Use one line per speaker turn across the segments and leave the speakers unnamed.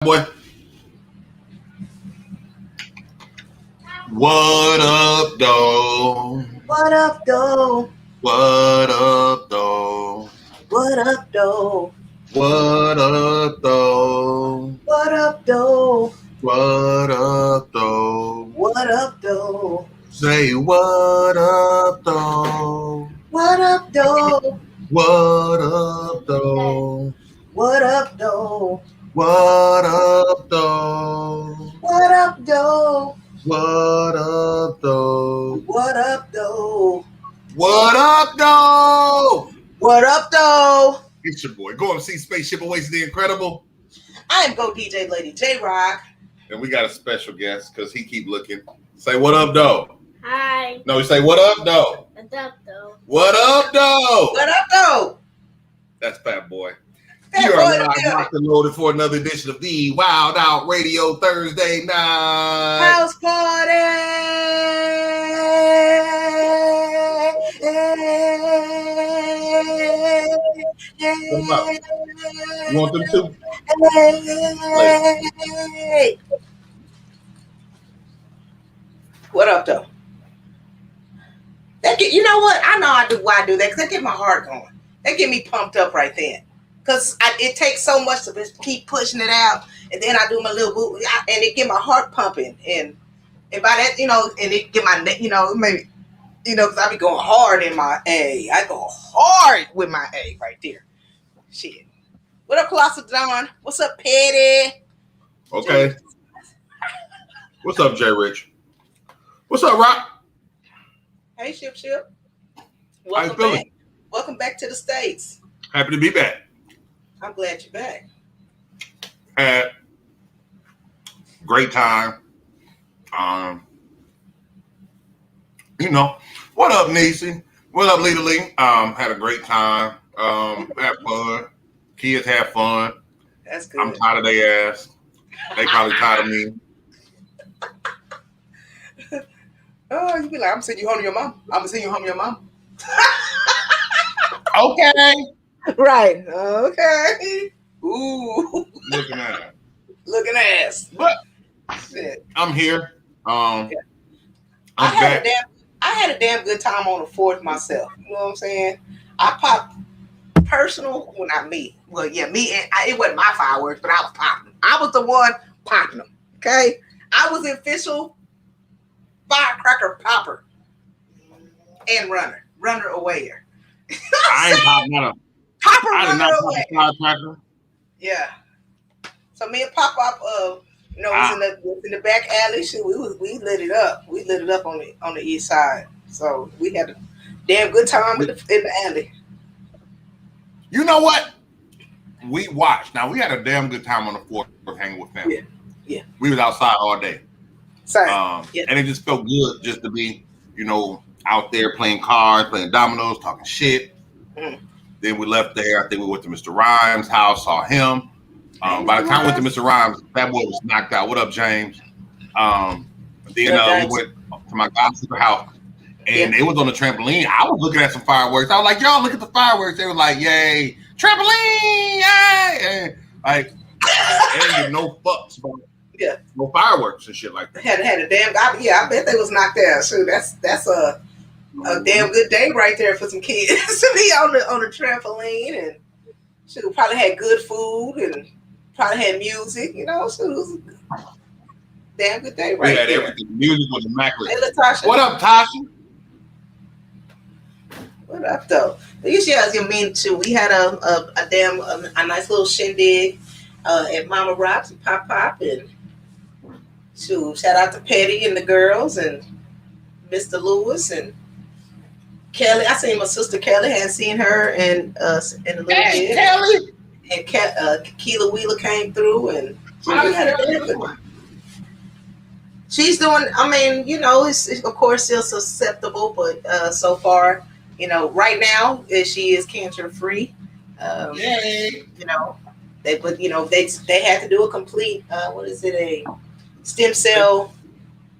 Boy, what up, though?
What up, though?
What up, though?
What up, though?
What up, though?
What up, though?
What up, though?
What up, though?
Say what up, though?
What up, though?
What up, though?
What up, though?
What up, though?
What up, though?
What up, though?
What up, though?
What up, though?
What up, though?
It's your boy. Go and see Spaceship Awaits the Incredible.
I am Go DJ Lady J Rock.
And we got a special guest because he keep looking. Say what up, though?
Hi.
No, you say what up, though?
What's up, though?
What up, though?
What up, though?
That's Fat Boy.
Fat
You're
Boy
live,
in the building.
locked and loaded for another edition of the WildOut Radio Thursday night.
House party.
You want them too?
Hey. What up, though? You know what? I know I do why I do that because that get my heart going. That get me pumped up right then. Because it takes so much to just keep pushing it out. And then I do my little boot, and it get my heart pumping. And by that, and it get my, maybe, because I be going hard in my A. I go hard with my A right there. Shit. What up, Colossal Dawn? What's up, Petty?
Okay. What's up, Jay Rich? What's up, Rock?
Hey, Ship.
How you
Welcome
feeling?
back. Welcome back to the States.
Happy to be back.
I'm glad you're back.
Had great time. What up, Niecy? What up, Lita Lee? Had a great time. Had fun. Kids had fun.
That's good.
I'm tired of their ass. They probably tired of me.
Oh, you be like, I'm gonna send you home to your mom. I'm gonna send you home to your mom.
Okay.
Right. Okay. Ooh.
Looking at it.
Looking ass.
But
Shit.
I'm here. I'm
I
back.
had a damn good time on the 4th myself. You know what I'm saying? I popped personal. Well, not me. Well, yeah, me and it wasn't my fireworks, but I was popping them. I was the one popping them. Okay. I was the official firecracker popper and runner awayer.
I ain't popping out of.
Popper
I did
runner
not pop
away.
a firecracker.
Yeah. So me and Pop was in the back alley. Shit, we lit it up. We lit it up on the east side. So we had a damn good time in the alley.
You know what? We watched. Now we had a damn good time on the 4th hanging with family.
Yeah.
We was outside all day.
Sorry.
Yeah. And it just felt good just to be, out there playing cards, playing dominoes, talking shit.
Mm.
Then we left there. I think we went to Mr. Rhymes' house, saw him. By the time we went to Mr. Rhymes, that boy was knocked out. What up, James? Then we went to my god's house, and they was on the trampoline. I was looking at some fireworks. I was like, y'all, look at the fireworks. They were like, yay, trampoline, yay. And, like, they didn't give no fucks about no fireworks and shit like that.
Had a damn. I bet they was knocked out. Shoot, that's a damn good day right there for some kids to be on the trampoline, and shoot, probably had good food and probably had music. Shoot, it was a damn good day right
We had
there.
everything. The music was immaculate.
Hey, Latasha.
What up, Tasha?
What up, though? You see, as you mean too, we had a nice little shindig at Mama Rocks and Pop, and shout out to Petty and the girls and Mr. Lewis and Kelly. I seen my sister Kelly. Hadn't seen her in a little bit.
Kelly.
And Keela Wheeler came through, and we had a damn good one. She's doing. I mean, it's of course still susceptible, but so far, right now she is cancer free.
Yay.
They had to do a complete a stem cell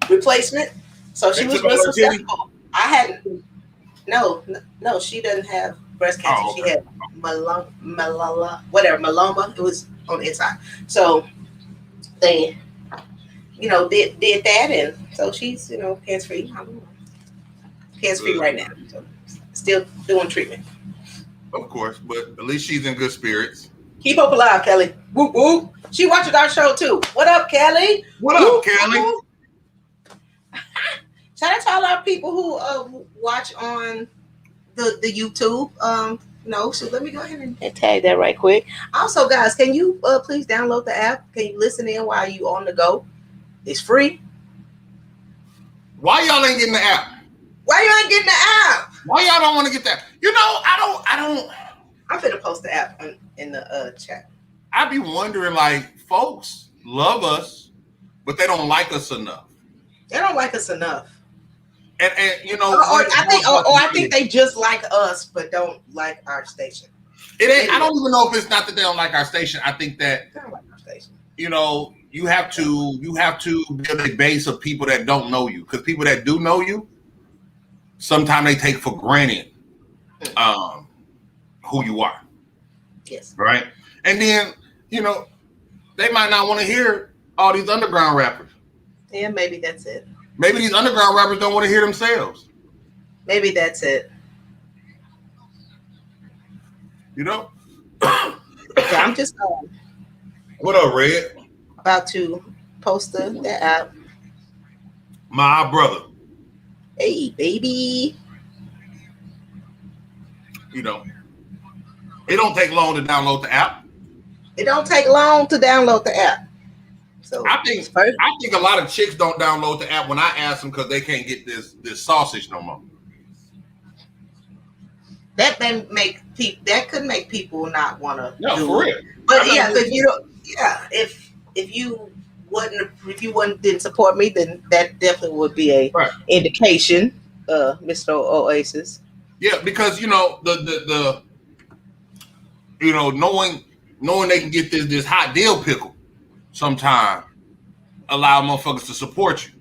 replacement. So she was real susceptible. I hadn't. No, she doesn't have breast cancer.
Oh, okay.
She had myeloma. It was on the inside. So they, did that, and so she's, cancer free. Cancer free right now. So still doing treatment.
Of course, but at least she's in good spirits.
Keep hope alive, Kelly. Whoop whoop. She watches our show too. What up, Kelly?
What up, Kelly?
Whoop. Shout out to all our people who watch on the YouTube. So let me go ahead and tag that right quick. Also, guys, can you please download the app? Can you listen in while you on the go? It's free.
Why y'all ain't getting the app?
Why you ain't getting the app?
Why y'all don't want to get that? I don't.
I'm finna post the app in the chat.
I be wondering, like, folks love us, but they don't like us enough.
They don't like us enough.
And
I think they just like us, but don't like our station.
It ain't. I don't even know if it's not that they don't like our station. I think that
they don't like our station.
You have to build a base of people that don't know you, because people that do know you, sometimes they take for granted who you are.
Yes.
Right. And then they might not want to hear all these underground rappers.
Yeah, maybe that's it.
Maybe these underground rappers don't want to hear themselves.
Maybe that's it.
Yeah,
I'm just
what up, Red?
About to post the app.
My brother.
Hey, baby.
It don't take long to download the app.
It don't take long to download the app. So
I think a lot of chicks don't download the app when I ask them because they can't get this sausage no more.
That could make people not want to.
No, for real.
But if you didn't support me, then that definitely would be a indication, Mr. Oasis.
Yeah, because the knowing they can get this hot deal pickle sometime allow motherfuckers to support you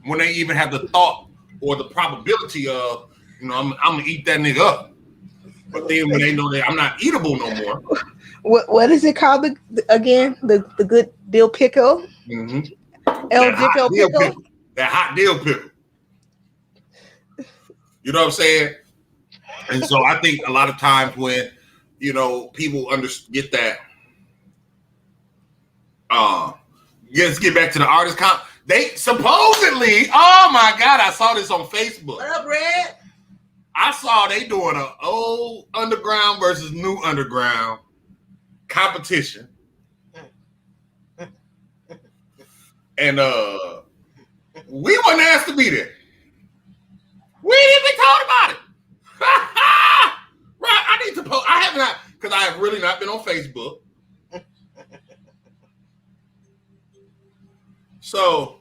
when they even have the thought or the probability of I'm gonna eat that nigga up, but then when they know that I'm not eatable no more.
What is it called again? The good deal pickle.
Mm-hmm.
El pickle.
That hot deal pickle. You know what I'm saying? And so I think a lot of times when people get that. Let's get back to the artist comp. They supposedly, oh my God, I saw this on Facebook.
What up, Red?
I saw they doing an old underground versus new underground competition. And we wasn't asked to be there. We didn't be told about it. Right, I need to post. I have not, because I have really not been on Facebook. So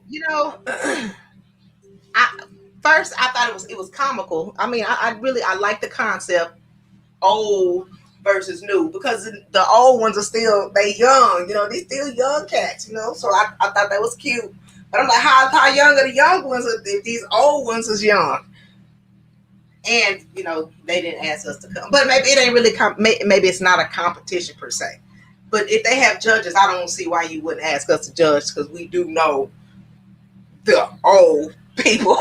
First I thought it was comical. I mean, I like the concept, old versus new, because the old ones are still young. They still young cats. So I thought that was cute. But I'm like, how young are the young ones if these old ones is young? And they didn't ask us to come, but maybe it ain't really maybe it's not a competition per se. But if they have judges, I don't see why you wouldn't ask us to judge, because we do know the old people,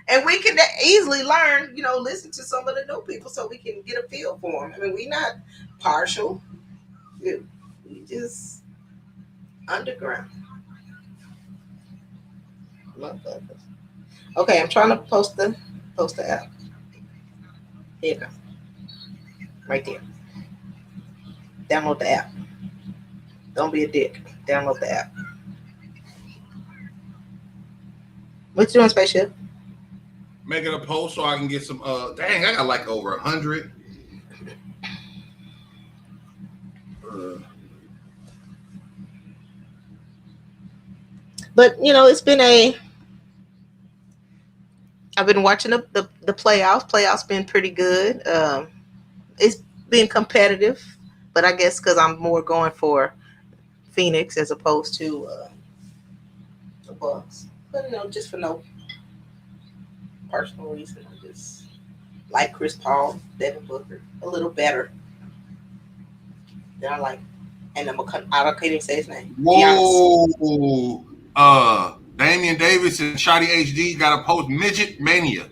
and we can easily learn. Listen to some of the new people so we can get a feel for them. I mean, we're not partial. We just underground. Okay, I'm trying to post the app. Here you go. Right there. Download the app. Don't be a dick. Download the app. What you doing, Spaceship? Making a post so I can get some dang, I got like over 100.
But it's been I've been watching the playoffs. Playoffs been pretty good. It's been competitive, but I guess because I'm more going for Phoenix as opposed to the Bucks. But just for no personal reason, I just like Chris Paul, Devin Booker a little better than I like and I can't even say his name.
Whoa. Damian Davis and Shotty HD got a post Midget Mania.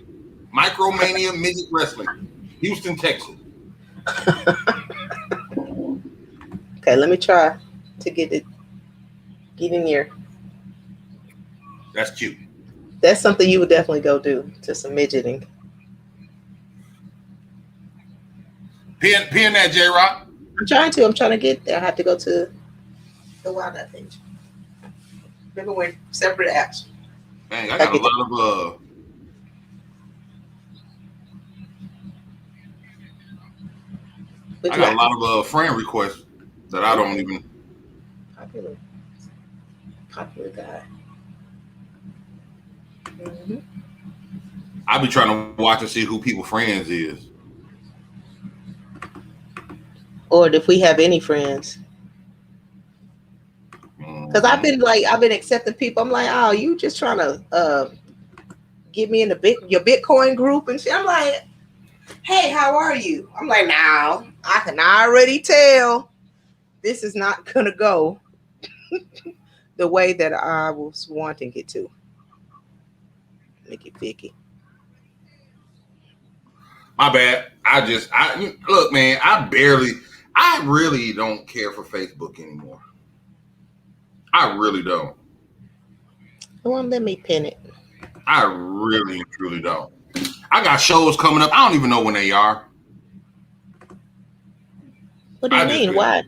Micromania Midget Wrestling. Houston, Texas.
Okay, let me try to get in here.
That's cute.
That's something you would definitely go do, to some midgeting.
Pin that, J-Rock.
I'm trying to get there. I have to go to the WildOut page. Remember, we're separate apps.
Dang, I got a lot of a lot of friend requests that I don't even.
Popular guy. Mm-hmm.
I be trying to watch and see who people friends is.
Or if we have any friends. Because I've been accepting people. I'm like, oh, you just trying to get me in your Bitcoin group and shit. I'm like, hey, how are you? I'm like, now I can already tell this is not gonna go the way that I was wanting it to. Make it picky.
My bad. I look, man. I really don't care for Facebook anymore. I really don't.
Well, let me pin it.
I really, truly don't. I got shows coming up. I don't even know when they are.
What do you mean? Why?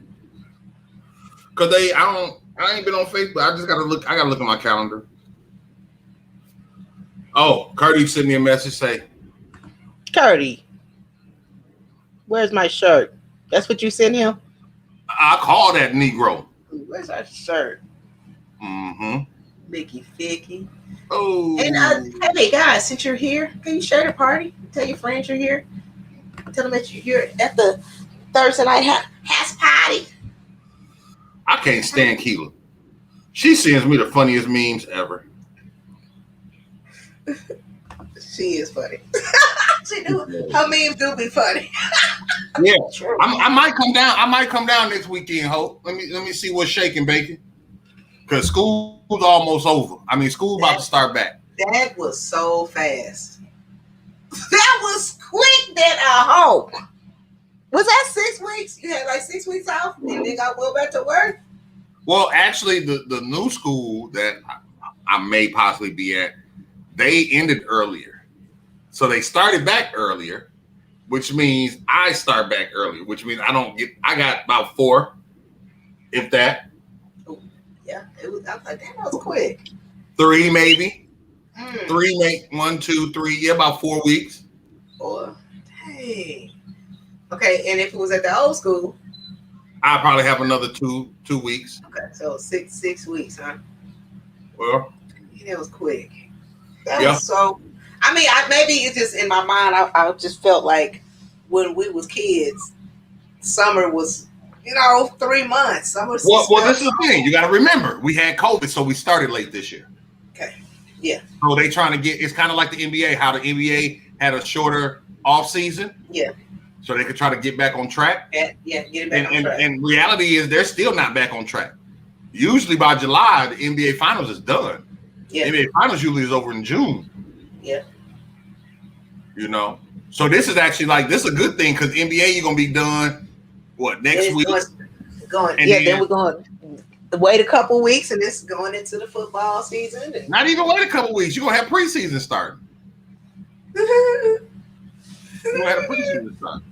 Because I ain't been on Facebook. I just gotta look. I gotta look at my calendar. Oh, Curdy sent me a message. Say,
Curdy, where's my shirt? That's what you sent him?
I call that Negro.
Where's our shirt?
Mm-hmm.
Mickey Ficky.
Oh.
And hey guys, since you're here, can you share the party? Tell your friends you're here. Tell them that you're here at the Thursday night house party.
I can't stand Keela. She sends me the funniest memes ever.
She is funny. She do. Her memes do be funny.
Yeah, I might come down. I might come down next weekend. Hope. Let me see what's shaking, bacon. Because school's almost over. I mean, school's about to start back.
That was so fast. That was quick. Hope. Was that 6 weeks? You had like 6 weeks off, and then got well back to work.
Well, actually, the new school that I may possibly be at, they ended earlier, so they started back earlier, which means I start back earlier, which means I got about 4, if that.
Oh, yeah, it was. I was like, that was quick.
3 maybe. 3, 1, 2, 3. Yeah, about 4 weeks.
4. Dang. Okay, and if it was at the old school,
I'll probably have another 2 weeks.
Okay, so 6 weeks, huh?
Well,
it was quick. That was so. I mean, maybe it's just in my mind. I just felt like when we was kids, summer was 3 months. Summer.
Well, this is the thing. You got to remember, we had COVID, so we started late this year.
Okay. Yeah.
So they trying to get. It's kind of like the NBA. How the NBA had a shorter off season.
Yeah.
So they could try to get back on track.
Yeah, get it back on track.
And reality is they're still not back on track. Usually by July, the NBA Finals is done. Yeah. NBA Finals usually is over in June.
Yeah.
So this is actually this is a good thing because NBA you're gonna be done next week.
Then we're going to wait a couple weeks and it's going into the football season.
Not even wait a couple weeks. You're gonna have preseason starting. You're gonna have a preseason starting.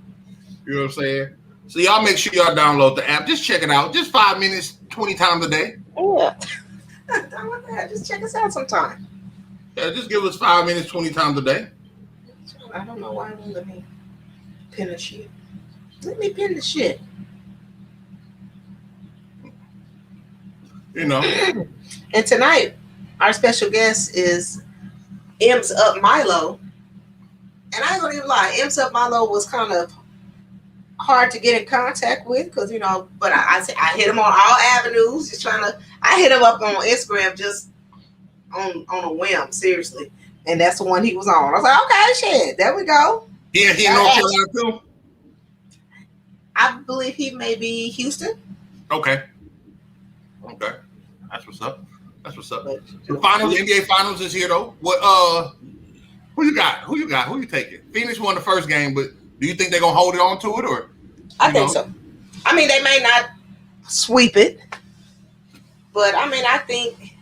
You know what I'm saying? So y'all make sure y'all download the app. Just check it out. Just 5 minutes, 20 times a day.
Yeah. Download that. Just check us out sometime.
Yeah, just give us 5 minutes, 20 times a day.
I don't know why it won't let me pin the shit. Let me pin the shit. And tonight, our special guest is M's Up Milo. And I ain't gonna even lie, M's Up Milo was kind of hard to get in contact with because but I hit him on all avenues, I hit him up on Instagram just on a whim, seriously. And that's the one he was on. I was like, okay, shit, there we go.
Yeah, he in North Carolina too?
I believe he may be Houston.
Okay. That's what's up.
But,
The finals, NBA finals is here though. What who you got? Who you taking? Phoenix won the first game, but do you think they're gonna hold it on to it, or
I think so. I mean, they may not sweep it, but I mean, I think.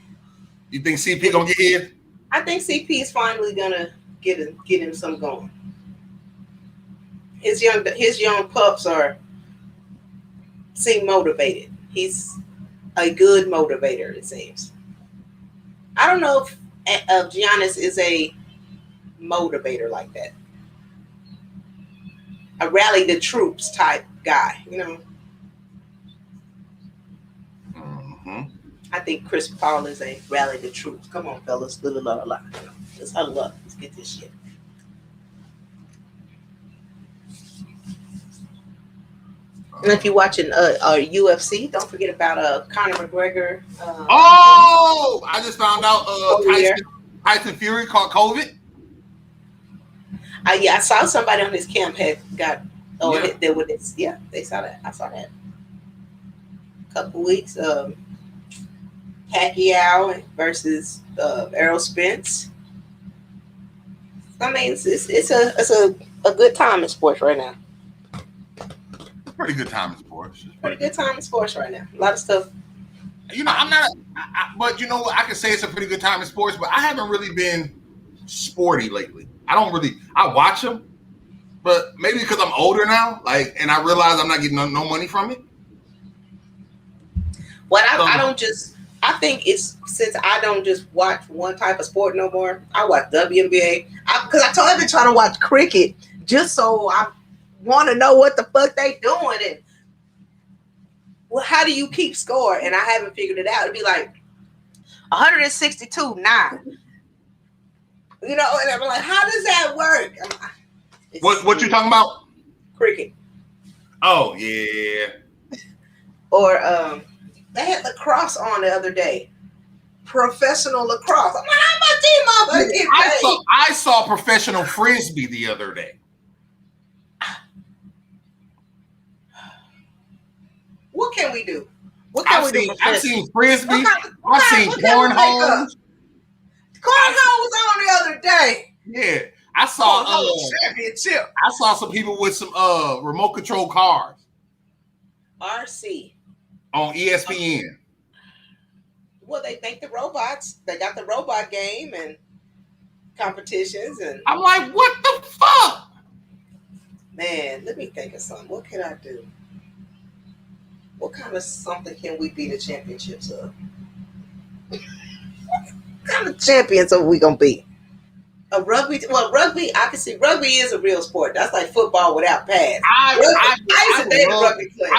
You think CP gonna get here?
I think CP is finally gonna get him some going. His young pups seem motivated. He's a good motivator, it seems. I don't know if Giannis is a motivator like that. A rally the troops type guy, you know.
Mm-hmm.
I think Chris Paul is a rally the troops. Come on, fellas. Let's huddle up. Let's get this shit. And if you're watching UFC, don't forget about Conor McGregor.
I just found out Tyson Fury caught COVID.
I saw somebody on his camp hit there with this. Yeah, they saw that. I saw that. Couple weeks. Pacquiao versus Errol Spence. I mean, it's a good time in sports right now.
Pretty good time in sports.
Pretty good time in sports right now. A lot of stuff.
You know, I'm not, but you know what? I can say it's a pretty good time in sports, but I haven't really been sporty lately. I watch them, but maybe because I'm older now, and I realize I'm not getting no money from it.
I think it's since I don't just watch one type of sport no more. I watch WNBA because I've been trying to watch cricket just so I want to know what the fuck they doing and how do you keep score? And I haven't figured it out. It'd be like 162-9. You know, and I'm like, how does that work?
What you talking about?
Cricket.
Oh yeah.
Or they had lacrosse on the other day. Professional lacrosse. I'm like, how much these motherfuckers get paid?
I saw professional frisbee the other day.
What can we do?
I've seen frisbee. I've seen cornhole.
Cornhole was on the other day.
Yeah, I saw
championship.
I saw some people with some remote control cars.
RC
on ESPN.
Well, they think the robots. They got the robot game and competitions, and
I'm like, what the fuck?
Man, let me think of something. What can I do? What kind of something can we be the championships of? What kind of champions are we gonna be? A rugby? Well, rugby. I can see rugby is a real sport. That's like football without pads.
I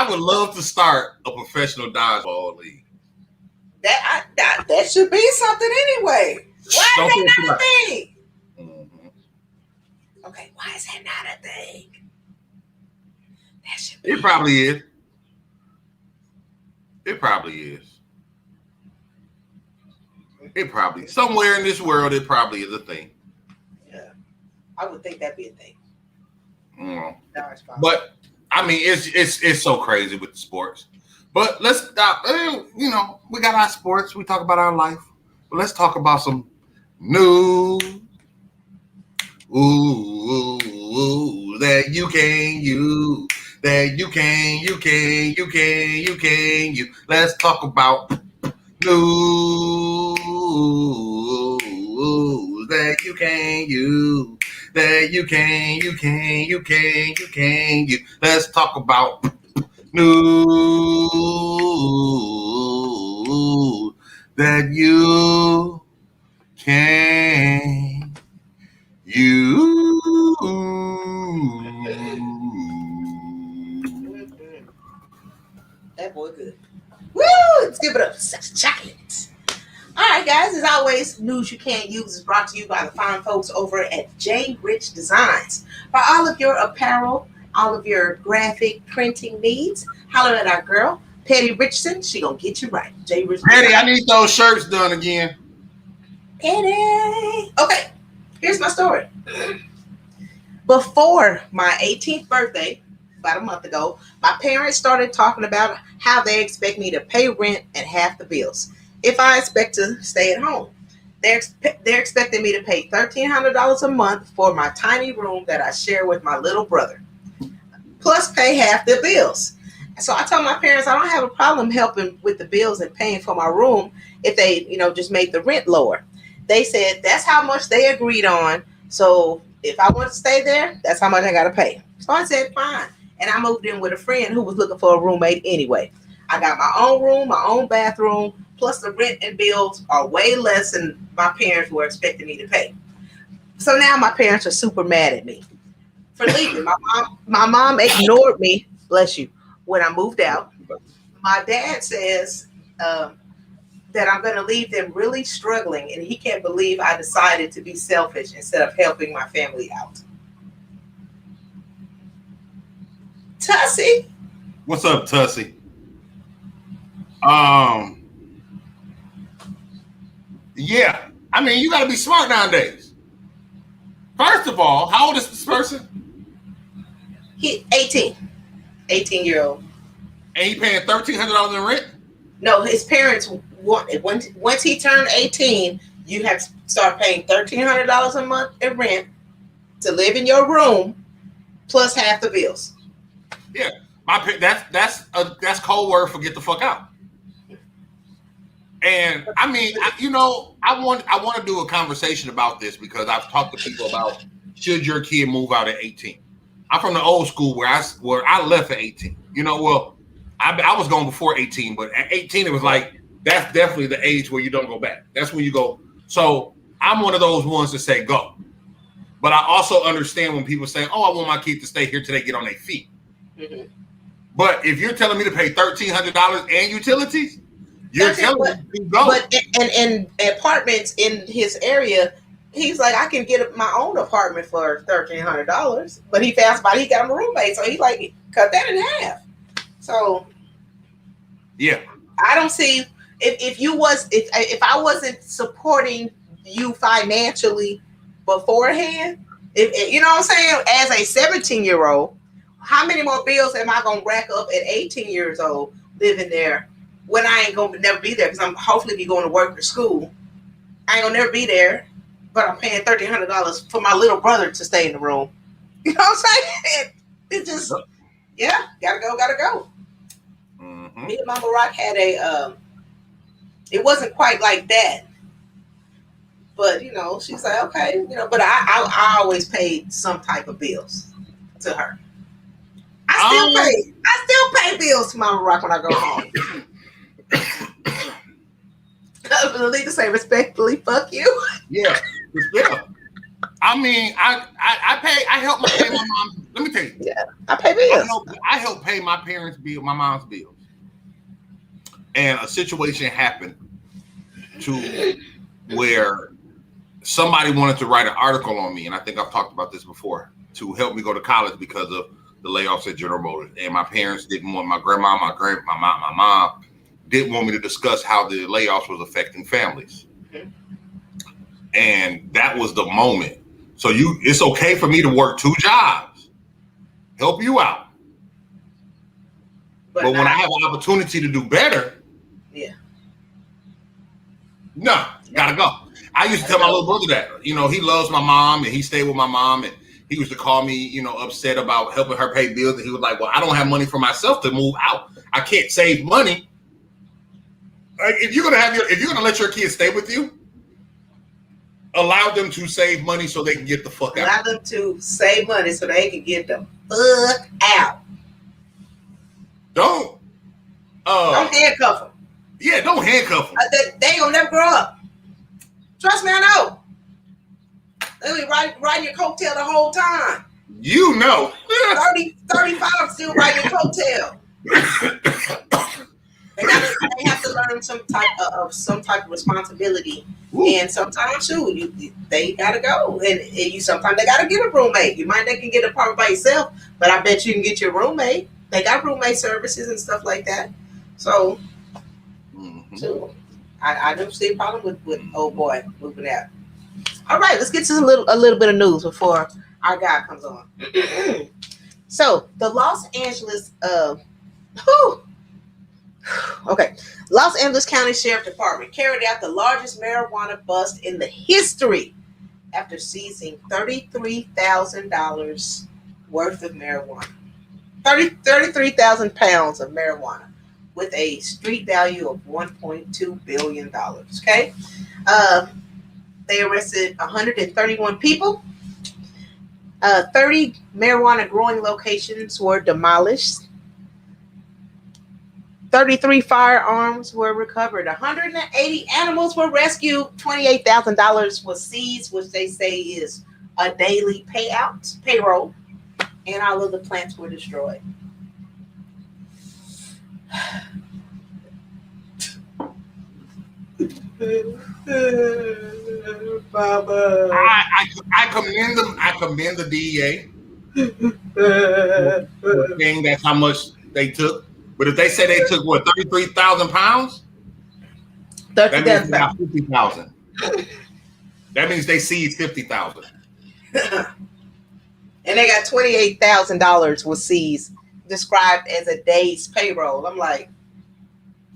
would love to start a professional dodgeball league.
That should be something anyway. Why is that not a thing? Mm-hmm. Okay, why is that not a thing? That should be.
It probably is. It probably is. It probably somewhere in this world. It probably is a thing.
Yeah, I would think that'd be a thing.
But I mean, it's so crazy with the sports. But let's stop. You know, we got our sports. We talk about our life. But let's talk about some news. Ooh, that you can use. That you can. Let's talk about news that you can use. That you can. Let's talk about news that you can use.
That boy good. Woo! Let's give it up. Such chocolate. All right, guys. As always, news you can't use is brought to you by the fine folks over at J. Rich Designs. For all of your apparel, all of your graphic printing needs, holler at our girl, Petty Richardson. She gonna get you right. J. Rich
Petty, I need those shirts done again.
Petty. Okay, here's my story. Before my 18th birthday, about a month ago, my parents started talking about how they expect me to pay rent and half the bills if I expect to stay at home. They're expecting me to pay $1,300 a month for my tiny room that I share with my little brother, plus pay half the bills. So I told my parents I don't have a problem helping with the bills and paying for my room if they, just made the rent lower. They said that's how much they agreed on. So if I want to stay there, that's how much I got to pay. So I said, fine. And I moved in with a friend who was looking for a roommate anyway. I got my own room, my own bathroom, plus the rent and bills are way less than my parents were expecting me to pay. So now my parents are super mad at me for leaving. My mom ignored me, bless you, when I moved out. My dad says that I'm going to leave them really struggling, and he can't believe I decided to be selfish instead of helping my family out. Tussie.
What's up, Tussie? Yeah. I mean, you got to be smart nowadays. First of all, how old is this person?
He 18-year-old.
And he paying $1,300 in rent?
No, his parents wanted, once he turned 18, you have to start paying $1,300 a month in rent to live in your room, plus half the bills.
Yeah, that's code word for get the fuck out. And I mean, I want to do a conversation about this because I've talked to people about should your kid move out at 18. I'm from the old school where I left at 18. I was going before 18, but at 18 it was like that's definitely the age where you don't go back. That's when you go. So I'm one of those ones that say go. But I also understand when people say, "Oh, I want my kid to stay here till they get on their feet." Mm-hmm. But if you're telling me to pay $1,300 and utilities, you're telling me to go.
But in apartments in his area, he's like, I can get my own apartment for $1,300. But he found somebody, he got him a roommate, so he like cut that in half. So
yeah, I
don't see if I wasn't supporting you financially beforehand, if you know what I'm saying, as a 17-year-old, how many more bills am I gonna rack up at 18 years old living there when I ain't gonna never be there because I'm hopefully be going to work or school. I ain't gonna never be there, but I'm paying $1,300 for my little brother to stay in the room. You know what I'm saying? It just gotta go. Mm-hmm. Me and Mama Rock had it wasn't quite like that. But she's like, okay, but I always paid some type of bills to her. I still pay bills to Mama Rock when I go home. Lita say respectfully, fuck you.
Yeah. I mean, I help pay my mom. Let me tell you.
Yeah, I pay bills.
I help pay my parents' bill, my mom's bills. And a situation happened to where somebody wanted to write an article on me, and I think I've talked about this before, to help me go to college because of the layoffs at General Motors. And my parents didn't want, my grandma, my mom didn't want me to discuss how the layoffs was affecting families. Mm-hmm. And that was the moment. So it's okay for me to work 2 jobs, help you out. But when I have an opportunity to do better, gotta go. I used to tell my little brother that, he loves my mom and he stayed with my mom and he used to call me, upset about helping her pay bills. And he was like, well, I don't have money for myself to move out. I can't save money. Like, if you're gonna let your kids stay with you, allow them to save money so they can get the fuck out.
Allow them to save money so they can get the fuck out.
Don't
handcuff them.
Yeah, don't handcuff them.
They ain't gonna never grow up. Trust me, I know. They be riding your coattail the whole time. 35 still riding your coattail. They have to learn some type of responsibility. Ooh. And sometimes they gotta go. And sometimes they gotta get a roommate. They can get an apartment by yourself, but I bet you can get your roommate. They got roommate services and stuff like that. So, I don't see a problem with old boy moving out. All right, let's get to a little bit of news before our guy comes on. So the Los Angeles, Los Angeles County Sheriff Department carried out the largest marijuana bust in the history after seizing $33,000 worth of marijuana. 33,000 pounds of marijuana with a street value of $1.2 billion. Okay. They arrested 131 people. 30 marijuana growing locations were demolished. 33 firearms were recovered. 180 animals were rescued. $28,000 was seized, which they say is a daily payroll. And all of the plants were destroyed. Baba.
I commend the DEA. Saying that's how much they took. But if they say they took 33,000 pounds, that means they got 50,000. That means they seized 50,000.
And they got $28,000 was seized, described as a day's payroll. I'm like,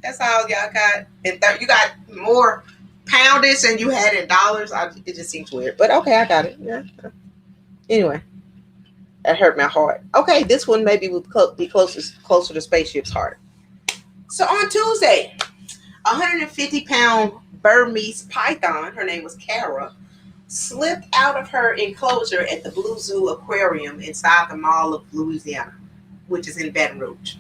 that's all y'all got. And you got more poundage than you had in dollars. It just seems weird, but okay, I got it. Yeah. Anyway, that hurt my heart. Okay, this one maybe would be closer to Spaceship's heart. So on Tuesday, 150-pound Burmese python, her name was Kara, slipped out of her enclosure at the Blue Zoo Aquarium inside the Mall of Louisiana, which is in Baton Rouge.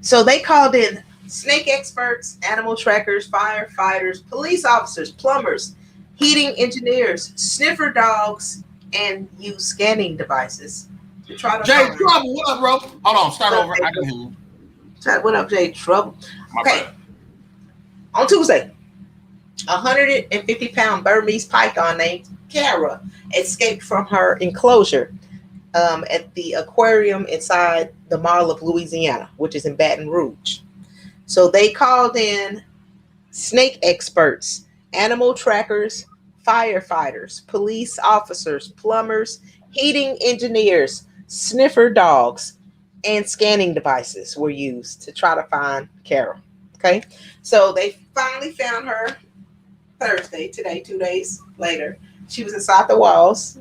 So they called in snake experts, animal trackers, firefighters, police officers, plumbers, heating engineers, sniffer dogs, and used scanning devices to try to
Jay Trouble, what up, bro? Hold on, start over. I can hear you.
What up, Jay Trouble? Okay.
Bad.
On Tuesday, 150-pound Burmese python named Kara escaped from her enclosure at the aquarium inside the Mall of Louisiana, which is in Baton Rouge. So they called in snake experts, animal trackers, firefighters, police officers, plumbers, heating engineers, sniffer dogs, and scanning devices were used to try to find Carol. Okay, so they finally found her Thursday, today, 2 days later. She was inside the walls.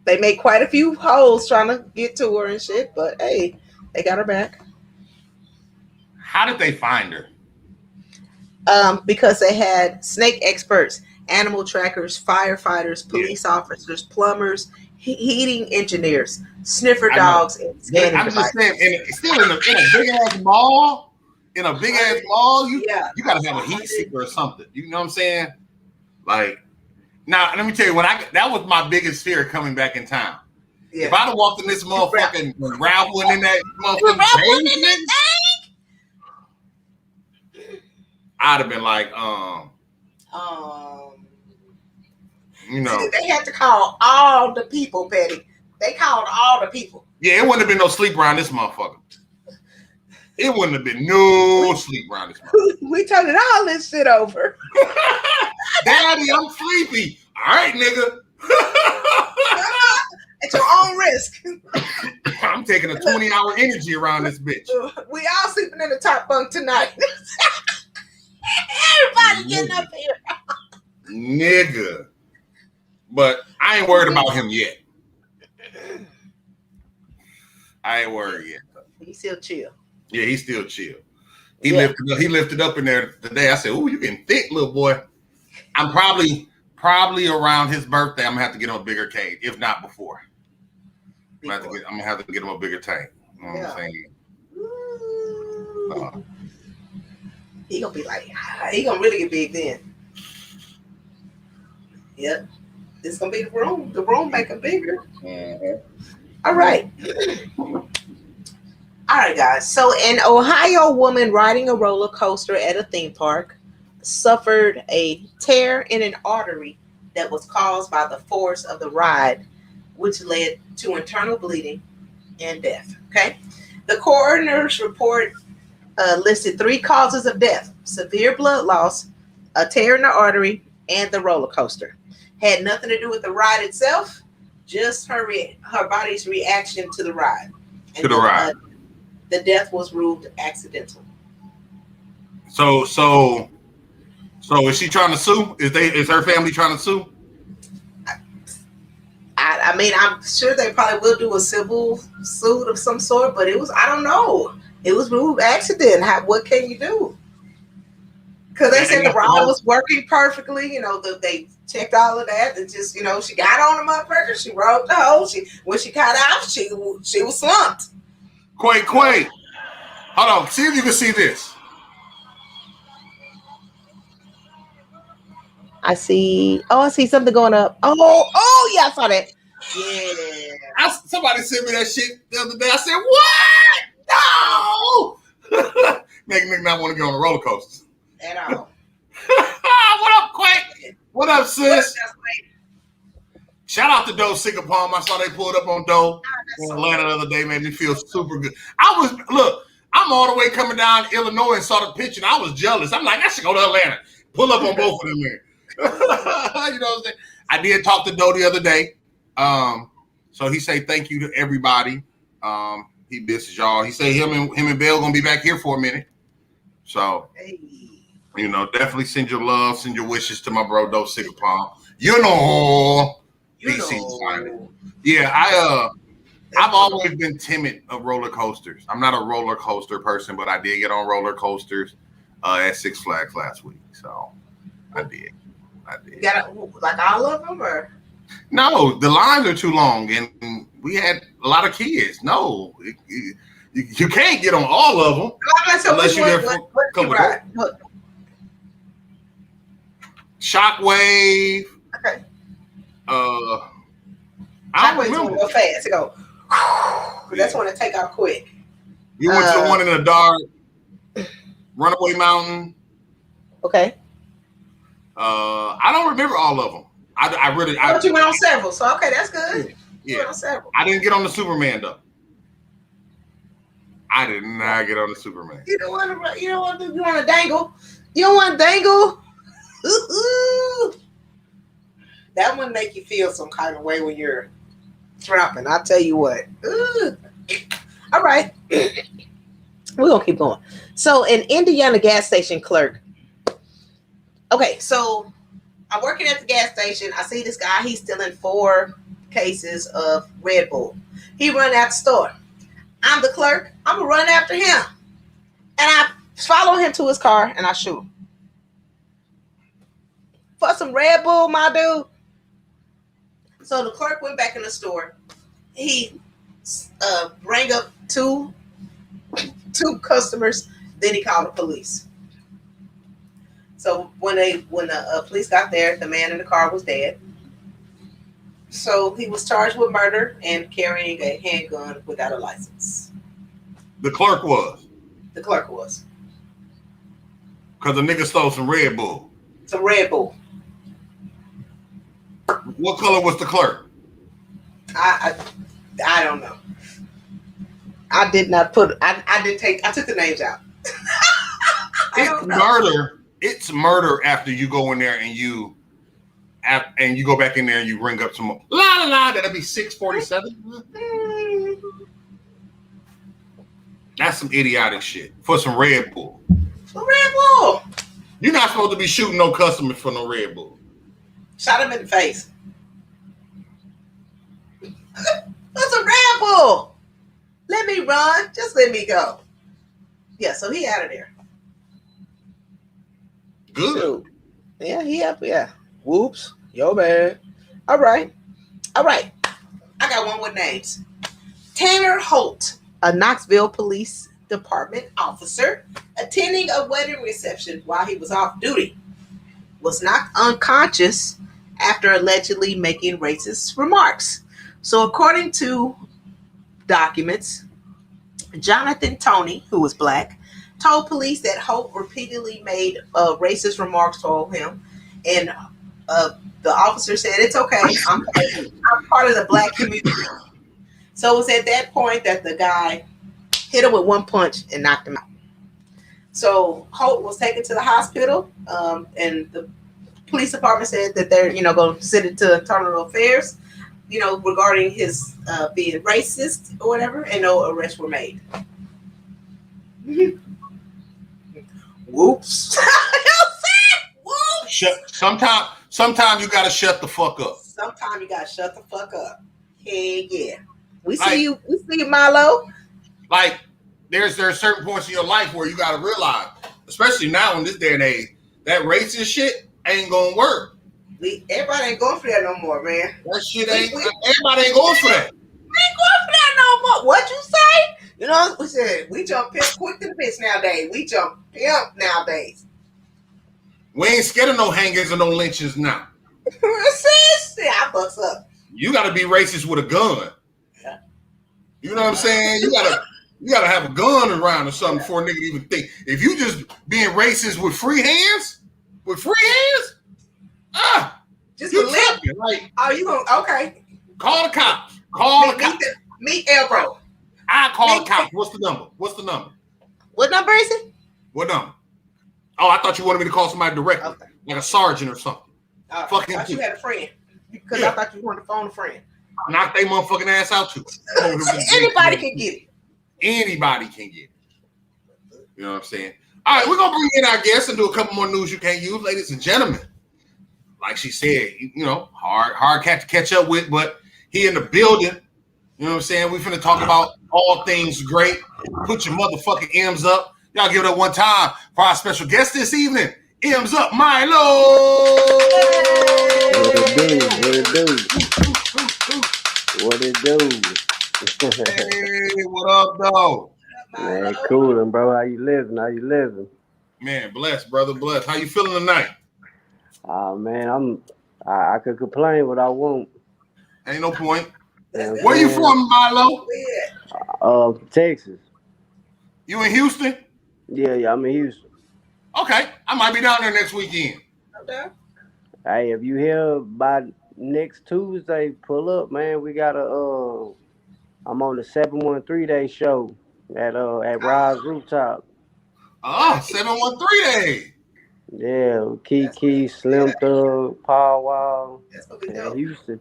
They made quite a few holes trying to get to her and shit, but hey, they got her back.
How did they find her?
Because they had snake experts, animal trackers, firefighters, police officers, plumbers, heating engineers, sniffer dogs, and scanning
I'm
devices.
just saying, still in a big ass mall. In a big ass mall, you gotta have a heat seeker or something. You know what I'm saying? Like, now let me tell you, that was my biggest fear coming back in town. Yeah. If I'd have walked in this motherfucking Ralph went in that motherfucking tank, I'd have been like, you know,
they had to call all the people, Betty. They called all the people.
Yeah, it wouldn't have been no sleep around this motherfucker. It wouldn't have been no sleep around this motherfucker.
We turning all this shit over.
Daddy, I'm sleepy. All right, nigga.
At your own risk.
I'm taking a 20-hour energy around this bitch.
We all sleeping in the top bunk tonight. Everybody getting up here.
Nigga. But I ain't worried about him yet. I ain't worried yet.
He's still chill.
Yeah, he's still chill. He lifted up in there today. I said, "Ooh, you getting thick, little boy." I'm probably around his birthday. I'm gonna have to get him a bigger cage, if not before. I'm gonna have to get him a bigger tank. You know what I'm saying?
He gonna be like, he gonna really get big then. Yep. This gonna be the room. The room make him bigger.
Mm-hmm.
All right. All right, guys. So an Ohio woman riding a roller coaster at a theme park suffered a tear in an artery that was caused by the force of the ride, which led to internal bleeding and death. Okay. The coroner's report listed 3 causes of death: severe blood loss, a tear in the artery, and the roller coaster. Had nothing to do with the ride itself. just her body's reaction to the ride. And
To the ride.
The death was ruled accidental.
So is she trying to sue? Is her family trying to sue?
I mean, I'm sure they probably will do a civil suit of some sort, but I don't know. It was ruled accident. What can you do? Because they said the ride was working perfectly. You know, they checked all of that. And just, you know, she got on the motherfucker. She rode the hole. When she got out, she was slumped.
Quake. Hold on. See if you can see this.
I see something going up. Oh, yeah, I saw that. Yeah.
Somebody sent me that shit the other day. I said, what? No! Make nigga not want to get on a roller coaster.
At all.
What up, Quake? What up, sis? Shout out to Doe Sicker Palm. I saw they pulled up on Doe in Atlanta the other day. Made me feel super good. I'm all the way coming down Illinois and saw the picture, and I was jealous. I'm like, I should go to Atlanta. Pull up on both of them there. You know what I'm saying? I did talk to Doe the other day. So he say thank you to everybody. He misses y'all. He say him and Bill gonna be back here for a minute. So you know, definitely send your love, send your wishes to my bro Doe Sicker Palm. You know. Yeah, I've always been timid of roller coasters. I'm not a roller coaster person, but I did get on roller coasters at Six Flags last week. So I did.
You got like all of them, or?
No, the lines are too long, and we had a lot of kids. No, you can't get on all of them unless you're there for a couple of Shockwave.
Okay.
I don't remember.
Real fast to go. That's when it take out quick.
You went to the one in the dark. Runaway Mountain.
Okay.
I don't remember all of them.
But you went on several, so okay, that's good.
Yeah. Went on several. I didn't get on the Superman though. I did not get on the Superman.
You don't want to dangle. You don't want to dangle. That one make you feel some kind of way when you're dropping. I'll tell you what. All right. We're going to keep going. So an Indiana gas station clerk. Okay, so I'm working at the gas station. I see this guy. He's stealing 4 cases of Red Bull. He run out the store. I'm the clerk. I'm going to run after him. And I follow him to his car and I shoot him. For some Red Bull, my dude. So the clerk went back in the store. He rang up two customers. Then he called the police. So when the police got there, the man in the car was dead. So he was charged with murder and carrying a handgun without a license.
The clerk was?
The clerk was.
Because the nigga stole some Red Bull.
Some Red Bull.
What color was the clerk? I
don't know. I did not put. I took the names out.
It's murder. It's murder after you go in there and you go back in there and you ring up some more. That'll be 647. That's some idiotic shit for some Red Bull.
For Red Bull.
You're not supposed to be shooting no customers for no Red Bull.
Shot him in the face. That's a Red Bull. Let me run. Just let me go. Yeah, so he out of there.
Good.
Shoot. Yeah, he up. Yeah. Whoops. Yo, bad. All right. I got one with names. Tanner Holt, a Knoxville Police Department officer, attending a wedding reception while he was off duty, was knocked unconscious after allegedly making racist remarks. So according to documents, Jonathan Toney, who was black, told police that Holt repeatedly made racist remarks toward him, and the officer said, "It's okay. I'm part of the black community." So it was at that point that the guy hit him with one punch and knocked him out. So Holt was taken to the hospital, and the police department said that they're going to send it to internal affairs. regarding his being racist or whatever, and no arrests were made. Whoops. Whoops.
Sometimes you gotta shut the fuck up.
Sometimes you gotta shut the fuck up. Hey, yeah. We see you, Milo.
Like, there are certain points in your life where you gotta realize, especially now in this day and age, that racist shit ain't gonna work.
Everybody ain't going for that no more, man.
That shit everybody ain't going for that.
We ain't going for that no more. What you say? You know, we said we jump pimp quick to the bitch nowadays. We jump pimp nowadays.
We ain't scared of no hangers or no lynchings now.
See, I bucks up.
You gotta be racist with a gun.
Yeah.
You know what I'm saying? You gotta have a gun around or something before a nigga even think. If you just being racist with free hands,
just
you
a lip.
Like,
oh, you gonna okay?
Call the cops.
Meet Elbro.
I call the cops. What's the number?
What number is it?
What number? Oh, I thought you wanted me to call somebody directly, like a sergeant or something.
I thought you had a friend because I thought you wanted to phone a friend.
Knock they motherfucking ass out too.
Anybody can get it.
Anybody can get it. You know what I'm saying? All right, we're gonna bring in our guests and do a couple more news you can't use, ladies and gentlemen. Like she said, hard cat to catch up with, but he in the building. You know what I'm saying? We finna talk about all things great. Put your motherfucking M's up. Y'all give it up one time for our special guest this evening. M's up, Milo.
What it do?
Hey, what up, though?
Man, coolin', bro. How you living?
Man, blessed, brother, blessed. How you feeling tonight?
Man, I could complain, but I won't.
Ain't no point.
Yeah,
where you from, Milo?
Texas.
You in Houston?
Yeah, I'm in Houston.
Okay, I might be down there next weekend.
Okay.
Hey, if you here by next Tuesday, pull up, man. We got I'm on the 713-day show at Rise Rooftop.
713 day.
Yeah, Kiki, Slim Thug, Paul Wall,
That's gonna be dope.
Houston.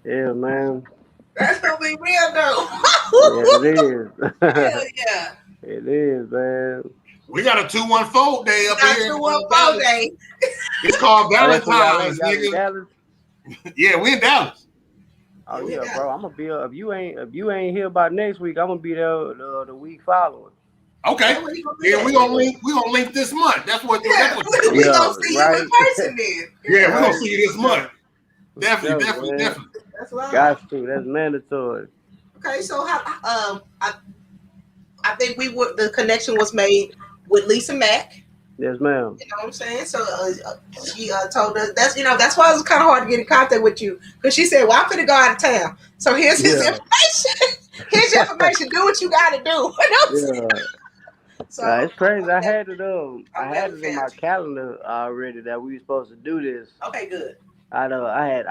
Yeah, man.
That's gonna be real dope.
Yeah, it is.
Hell yeah.
It is, man.
We got a 214 day up here.
214 day.
It's called Valentine's,
Y'all
nigga.
Dallas?
Yeah, we in Dallas.
Oh yeah, bro. I'm gonna be up. If you ain't here by next week, I'm gonna be there the week following.
Okay. Yeah, we gonna link this month. That's what.
We gonna see you in person then.
Yeah, we gonna see you this month. Definitely.
That's right.
Got to. That's mandatory.
Okay, so how I think the connection was made with Lisa Mack.
Yes, ma'am.
You know what I'm saying? So she told us that's why it was kind of hard to get in contact with you, because she said, "Well, I'm gonna go out of town. So here's his information. Here's your information. Do what you got to do." You know what so
it's crazy. I had it in my calendar already that we were supposed to do this.
Okay, good.
I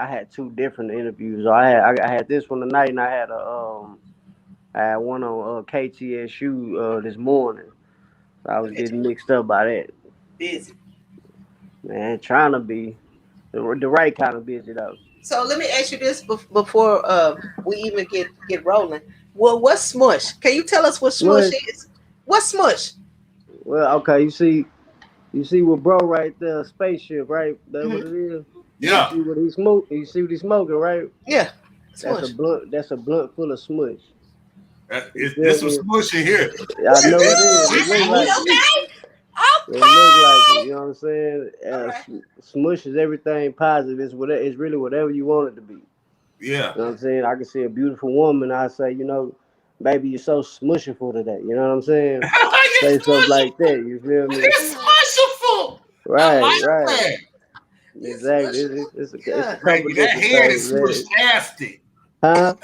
had two different interviews. I had this one tonight, and I had one on KTSU this morning. So I was getting mixed up by that.
Busy.
Man, trying to be the right kind of busy though.
So let me ask you this before we even get rolling. Well, what's smush? Can you tell us what smush is? What's smush?
Well, okay, you see what bro right there, spaceship, right? That's what it is.
Yeah.
You see what he's smoking? You see what he's smoking, right?
Yeah.
That's a blunt. That's a blunt full of smush.
This was smush in here.
I know it is. It look like
okay.
It look like it. You know what I'm saying? Smush is everything positive. It's really whatever you want it to be.
Yeah.
You know what I'm saying? I can see a beautiful woman. I say, baby, you're so smushiful today. You know what I'm saying? Say something like that. You feel me?
It's smushiful.
Right.
That.
Exactly. It's a
couple that head is smush-tastic.
Huh?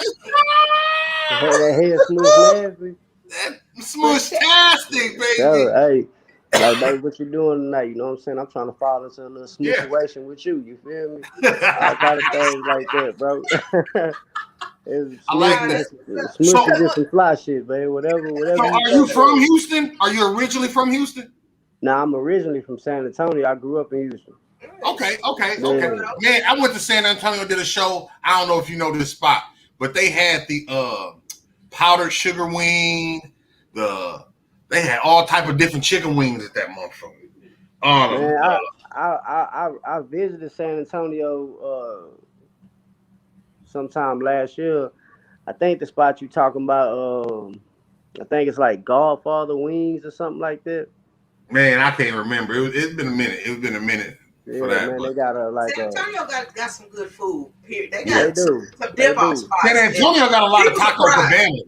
That head smush-nasty?
That smush-tastic, baby.
Hey, like, baby, what you doing tonight? You know what I'm saying? I'm trying to fall into a little situation with you. You feel me? All kind of things like that, bro.
I like that.
Smush is just some fly shit, man. Whatever.
So are you from Houston? Are you originally from Houston?
Nah, I'm originally from San Antonio. I grew up in Houston.
Okay.
Yeah.
Man, I went to San Antonio, did a show. I don't know if you know this spot, but they had the powdered sugar wing. They had all type of different chicken wings at that motherfucker.
Man, I visited San Antonio sometime last year. I think the spot you talking about, I think it's like Godfather Wings or something like that.
Man, I can't remember. It's been a minute. It's been a minute for
Yeah,
that.
man,
But
they got
San Antonio got some good food. Here, they
they
got some
do,
dip off
do,
spots.
San Antonio got a lot of taco cabanas.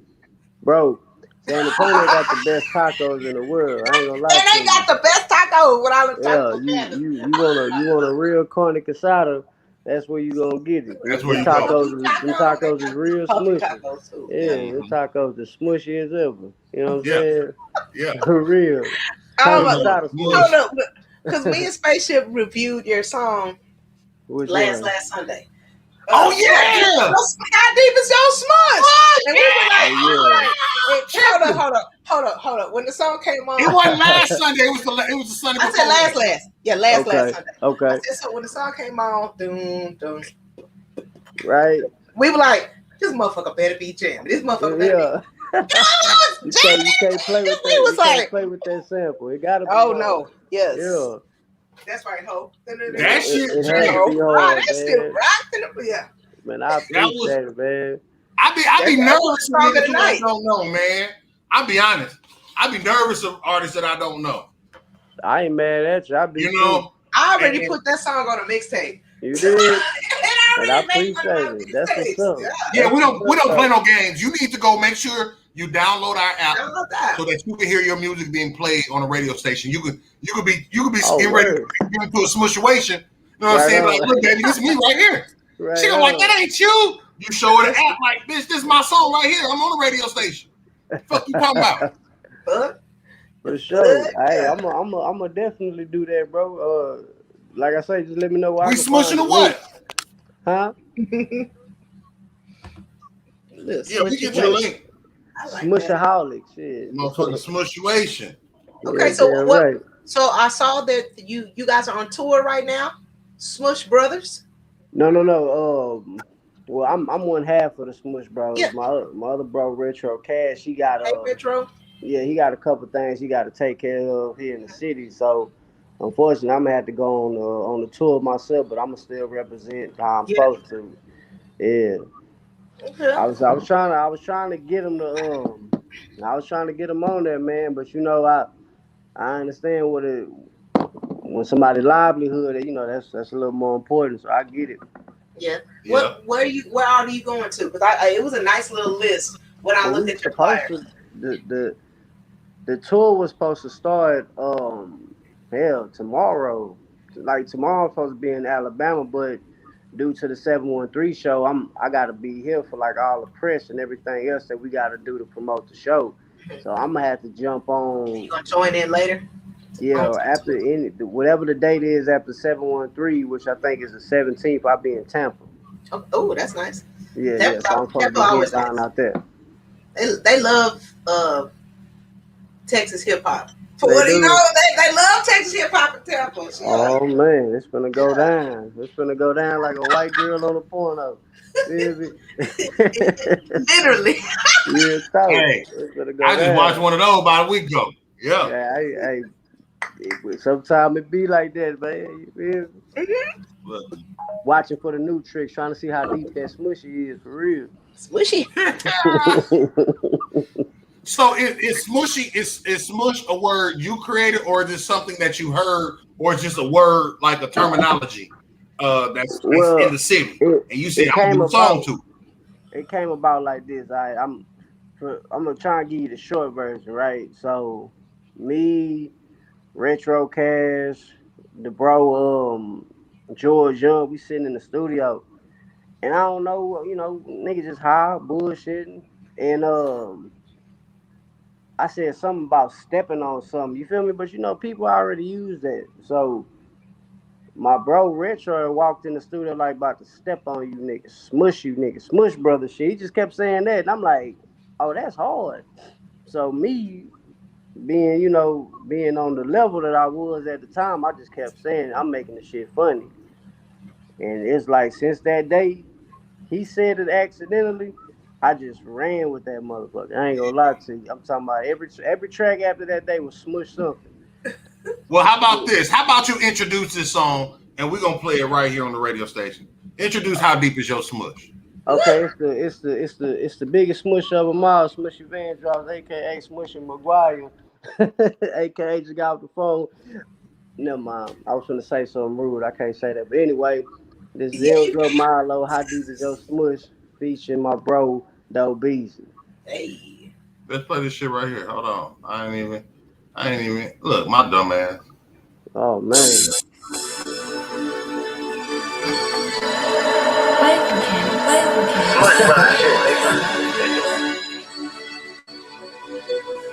bro. San Antonio got the best tacos in the world. I ain't gonna lie
And
to
they
you.
got the best tacos with all the
Yeah,
taco cabanas.
you want a real carne casada. That's where you gonna get it.
That's
Them
where you go.
tacos is real
Puffy
smushy.
tacos too.
Yeah, them tacos is smushy as ever. You know what I'm
Yeah.
saying?
Yeah.
For real.
Oh,
Carne casada
Hold
hold
smushy.
up, because me and Spaceship reviewed your song
Which
last
one?
Sunday.
Oh yeah!
How deep is your smush? And we were like,
Oh,
hold up. When the song came on,
It wasn't last Sunday. It was the Sunday
I
before.
said last. Yeah, last Sunday.
Okay.
I said so when the song came on, doom.
Right.
We were like, this motherfucker better be jamming. This motherfucker better
Yeah.
be jamming.
You can't play with that.
We was
You can't
like,
play with that sample. It gotta be
oh
hard.
no, yes.
Yeah.
That's right, ho.
That shit,
It has to be hard,
That's still
man.
rocking. Yeah.
Man, I appreciate it, man.
I be nervous
song
of
of the
niggas who I
night.
don't know, man. I'll be honest. I be nervous of artists that I don't know.
I ain't mad at you. I be
You know,
I already put that song on a mixtape.
You did.
And
I
I already made
appreciate it. That's what's up.
Yeah, we don't play no games. You need to go make sure you download our app
that.
so that you can hear your music being played on a radio station. You could be
Oh,
getting ready to get into a smushation. You know what I'm saying?
Right
Like, look, baby, this is me right here.
Right
She gonna like, that ain't you. You show her the app like, bitch, this is my song right here. I'm on the radio station. Fuck you talking about?
For sure. Hey, I'm a definitely do that, bro. Like I say, just let me know where
We
I can
smushing
find
or what?
Huh?
Yeah, we get your link.
Smushaholic, shit.
Motherfucking smushation.
Okay,
Yeah,
so what?
right.
So I saw that you guys are on tour right now, Smush Brothers.
No. Well, I'm one half of the Smush Bros.
Yeah.
My other bro, Retro Cash, he got
Retro.
Yeah, he got a couple things he got to take care of here in the city. So, unfortunately, I'm gonna have to go on the tour myself, but I'm gonna still represent how I'm supposed to. Yeah.
Okay.
I was trying to get him to I was trying to get him on there, man. But you know, I understand when somebody's livelihood, that's a little more important. So I get it.
Yeah. Where are you going to? Because it was a nice little list when I looked at your flyer.
The tour was supposed to start tomorrow. Like tomorrow I'm supposed to be in Alabama, but due to the 713 show, I gotta be here for like all the press and everything else that we gotta do to promote the show. So I'm gonna have to jump on.
You gonna join in later?
Yeah, after whatever the date is after 713, which I think is the 17th, I'll be in Tampa.
Oh, that's nice.
Yeah. So I'm supposed to be down out there.
They love Texas hip hop. For what you know, they love Texas hip hop in Tampa.
Oh man, it's gonna go down. It's gonna go down like a white girl on a porno.
Literally.
Yeah, hey, I just watched one of those about a week ago. Yeah.
Yeah, sometimes it be like that, man. You feel me? Watching for the new tricks, trying to see how deep that smushy is for real.
Smushy.
So is smushy is smush a word you created, or is it something that you heard, or is just a word like a terminology that's in the city and you said I'm a song to?
It came about like this. I'm gonna try and give you the short version, right? So me, Retro Cash, the bro George Young, we sitting in the studio, and I don't know, niggas just high bullshitting, and I said something about stepping on something. You feel me? But people already use that. So my bro Retro walked in the studio like about to step on you niggas, smush you niggas, smush brother shit. He just kept saying that, and I'm like, oh, that's hard. So me being on the level that I was at the time, I just kept saying I'm making the shit funny. And it's like since that day, he said it accidentally. I just ran with that motherfucker. I ain't gonna lie to you. I'm talking about every track after that day was smush something.
Well, how about this? How about you introduce this song and we're gonna play it right here on the radio station. Introduce How Deep Is Your Smush.
Okay, it's the biggest smush of them all. Smushy Van Drops, aka Smushy McGuire, aka just got off the phone. Never mind. I was gonna say something rude. I can't say that. But anyway, this is UP Milo, How Deep Is Your Smush, featuring my bro, Doe Beasley.
Hey.
Let's play this shit right here. Hold on. I ain't even look, my dumb ass.
Oh man.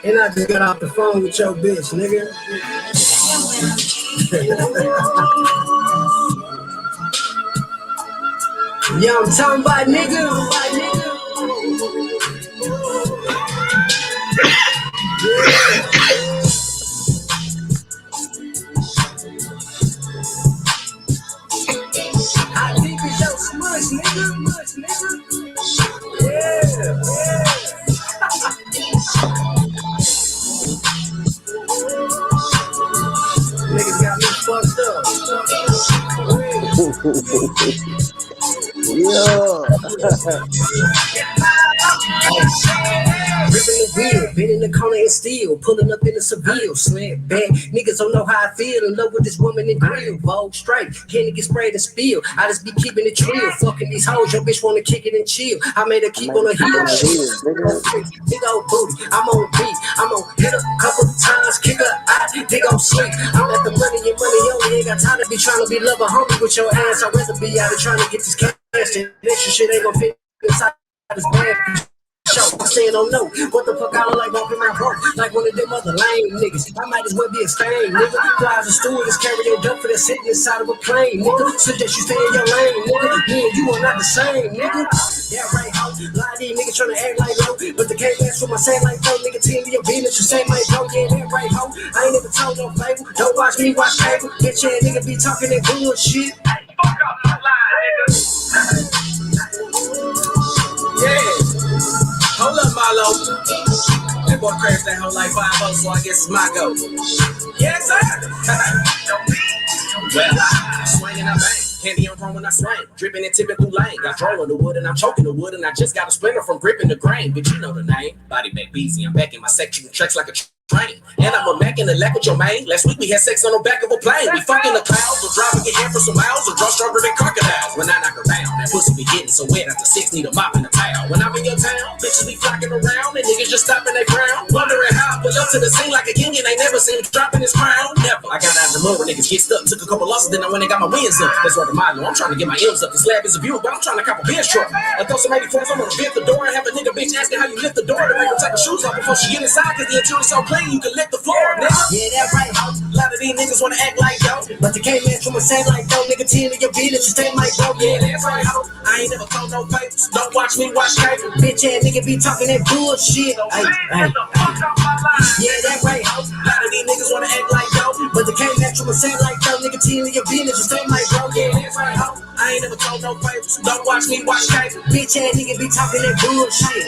And I just got off the phone with your bitch, nigga. Yeah, I'm talking about nigga. How deep is your smush, nigga? Yeah. Niggas got me fucked up. Ripping the wheel, been in the corner and steel, pulling up in the Seville, slant back. Niggas don't know how I feel, in love with this woman in grill, Vogue straight, candy get sprayed and spill. I just be keeping it trill, fucking these hoes, your bitch wanna kick it and chill. I made her keep on her heels, big old booty, I'm on beat, I'm on hit her a couple times, kick her out, they gon' sleep. I'm at the money and money only, ain't got time to be trying to be lover homie with your ass. I'd rather be out of trying to get this cash, and extra shit ain't gon' fit inside this bag. I'm saying, oh no, what the fuck I look like walking around broke, like one of them other lame niggas. I might as well be a stain, nigga. Fly as a stewardess, carry your dump for that sitting inside of a plane, nigga. Suggest you stay in your lane, nigga. Me and you are not the same, nigga. Yeah, right, ho. A lot of these niggas tryna act like no, but they can't dance for my same like no, nigga. Team your business, you say my bro, yeah, that right, ho. I ain't never told no fable. Don't watch me, watch cable. Bitch, yeah, nigga be talking that bullshit. Fuck off my line, nigga. Yeah. Hold up, Milo. That boy crashed that whole like 5-0, so I guess it's my go. Yes, sir. Well, swinging I bang. Candy on wrong when I swing. Dripping and tipping through lane. Got draw in the wood and I'm choking the wood. And I just got a splinter from gripping the grain. But you know the name. Body back easy. I'm back in my section. Tracks like a train. And I'm a Mac in the lack with your man. Last week we had sex on the back of a plane. We fucking the clouds. Or driving get here for some miles. Or draw stronger than crocodiles. When I knock her down, that pussy be getting so wet. After 6 need a mop and a towel. When I'm in your town, bitches be flocking around. And niggas just stopping they frown. Wondering how I pull up to the scene like a king. And they never seen him dropping his crown. Never. I got out the mud when niggas get stuck. Took a couple losses, then I went and got my wins up. That's where the Milo. I'm trying to get my M's up. This lab is a view, but I'm trying to cop a bench truck. I throw some 84s, I'm gonna lift the door and have a nigga bitch asking how you lift the door to make her take her shoes off before she get inside. Cause the interior's so clean, you can lift the floor, nigga. Yeah, that right, ho. A lot of these niggas wanna act like yo, but they can't match from a same like yo. Nigga, 10 of your business, you stay like yo. Yeah, that's right, ho. I ain't never told no favors. Don't watch me, watch cable. Bitch ass nigga be talking that bullshit. Hey. Yeah, that right, ho. A lot of these niggas wanna act like yo, but they can't match from a same like yo. Nigga, 10 of your business, you stay like yo. Yeah, that's right, ho. I ain't never told no favors. Don't watch me, watch cable. Bitch ass nigga be talking that bullshit.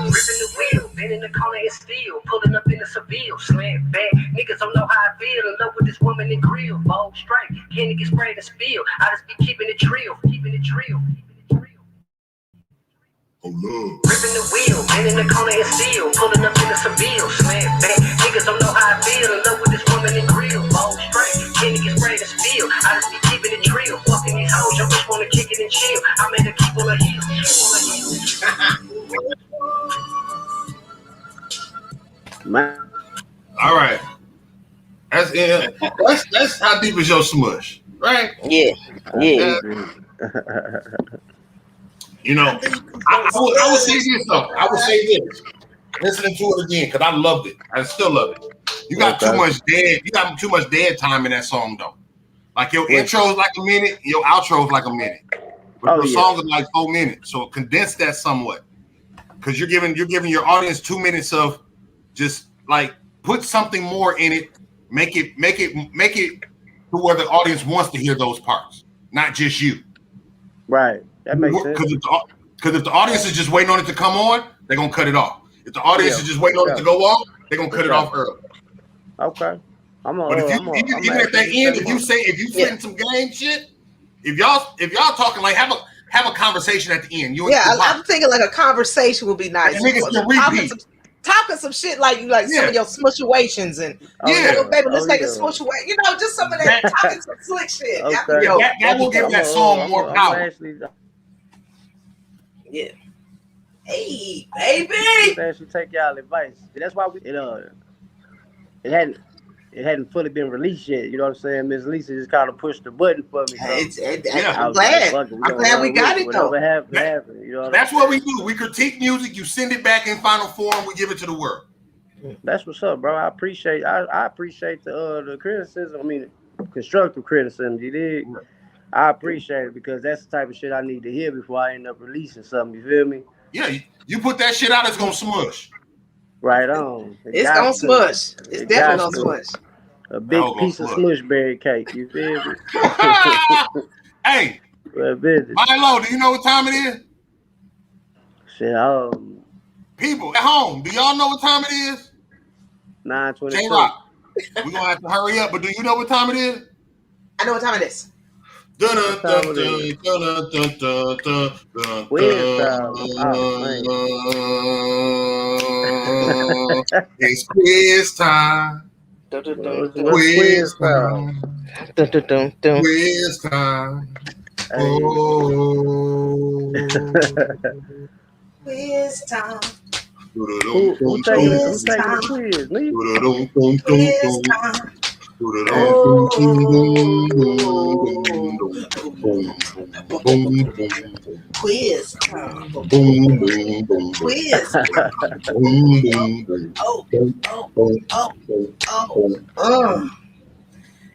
Ripping the wheel, been in the corner and steel, pulling up in the Seville, slant back. Niggas don't know how I feel, in love with this woman in grill, Vogue straight, candy get sprayed and spill. I just be keeping it trill.
Oh no.
Ripping the wheel, been in the corner and steel, pulling up in the Seville, slant back. Niggas don't know how I feel, in love with this woman in grill, Vogue straight, candy get sprayed and spill. I just be keeping it trill, fucking these hoes, your bitch wanna kick it and chill. I made her keep on her heels.
Man.
All right. That's How Deep Is Your Smush, right?
Yeah.
You know, I would say this though. I would say this. Listening to it again, because I loved it. I still love it. You got too much dead time in that song though. Like your intro is like a minute, your outro is like a minute. But the song is like 4 minutes. So condense that somewhat. Because you're giving your audience 2 minutes of Just like put something more in it. Make it to where the audience wants to hear those parts, not just you.
Right. That makes sense.
Because if the audience is just waiting on it to come on, they're gonna cut it off. If the audience is just waiting on it to go off, they're gonna cut it off early.
Okay.
But if even at that end, if you send some gang shit, if y'all talking like have a conversation at the end.
I'm thinking like a conversation would be nice. Talking some shit like some of your smushuations and baby, let's take a smush away. Just some of that talking some slick shit.
Okay.
That will give that song more power.
Yeah. Hey, baby.
Actually take y'all advice. That's why it hadn't fully been released yet. You know what I'm saying? Miss Lisa just kind of pushed the button for me. So
I'm glad. I'm glad we got it though.
That's what we do. We critique music. You send it back in final form. We give it to the world.
That's what's up, bro. I appreciate the criticism. I mean, constructive criticism. You dig? I appreciate it because that's the type of shit I need to hear before I end up releasing something. You feel me?
Yeah, you put that shit out, it's gonna smush.
Right on.
It's gonna smush. It's definitely gonna smush.
A big piece of smushberry cake. You feel me?
Hey, Milo, do you know what time it is?
Shit,
people at home, do y'all know what time it is?
9:22.
J-Rock, we're gonna have to hurry up, but do you know what time it is?
I know what time it is.
It's quiz time. Quiz time. Quiz time.
Quiz time.
Who taking the quiz?
Quiz time. Quiz.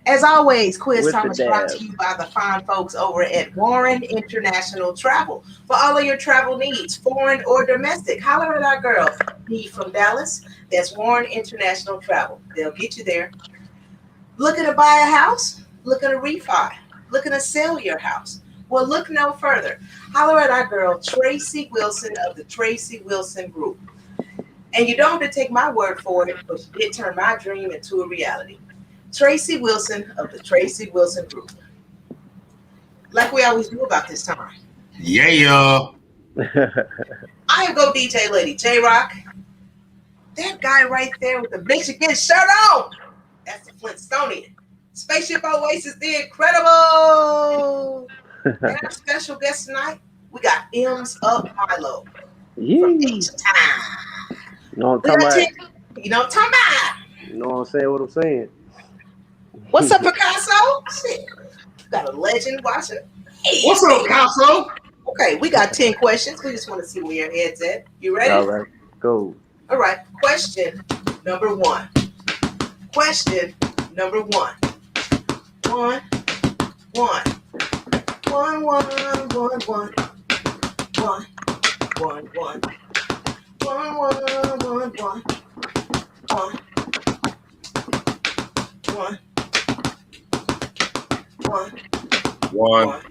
As always, Quiz Time is brought to you by the fine folks over at Warren International Travel. For all of your travel needs, foreign or domestic, holler at our girl, B from Dallas. That's Warren International Travel. They'll get you there. Looking to buy a house? Looking to refi? Looking to sell your house? Well, look no further. Holler at our girl, Tracy Wilson of the Tracy Wilson Group. And you don't have to take my word for it, but she did turn my dream into a reality. Tracy Wilson of the Tracy Wilson Group. Like we always do about this time.
Yeah.
I am Go DJ Lady J-Rock. That guy right there with the Michigan shirt on. That's the Flintstonian. Spaceship Oasis, the incredible. And our special guest tonight, we got M's Up Milo. From H-Time.
You know what I'm talking about?
You know what I'm talking about?
You know what I'm saying?
What's up, Picasso? Shit. Got a legend watching. Hey,
what's up, Picasso?
Okay, we got 10 questions. We just want to see where your head's at. You ready?
All right, go.
All right, question number 1. Question number 1. 1, 1. 1, 1, 1, 1. 1, 1, 1. 1, 1, 1, 1. 1. 1.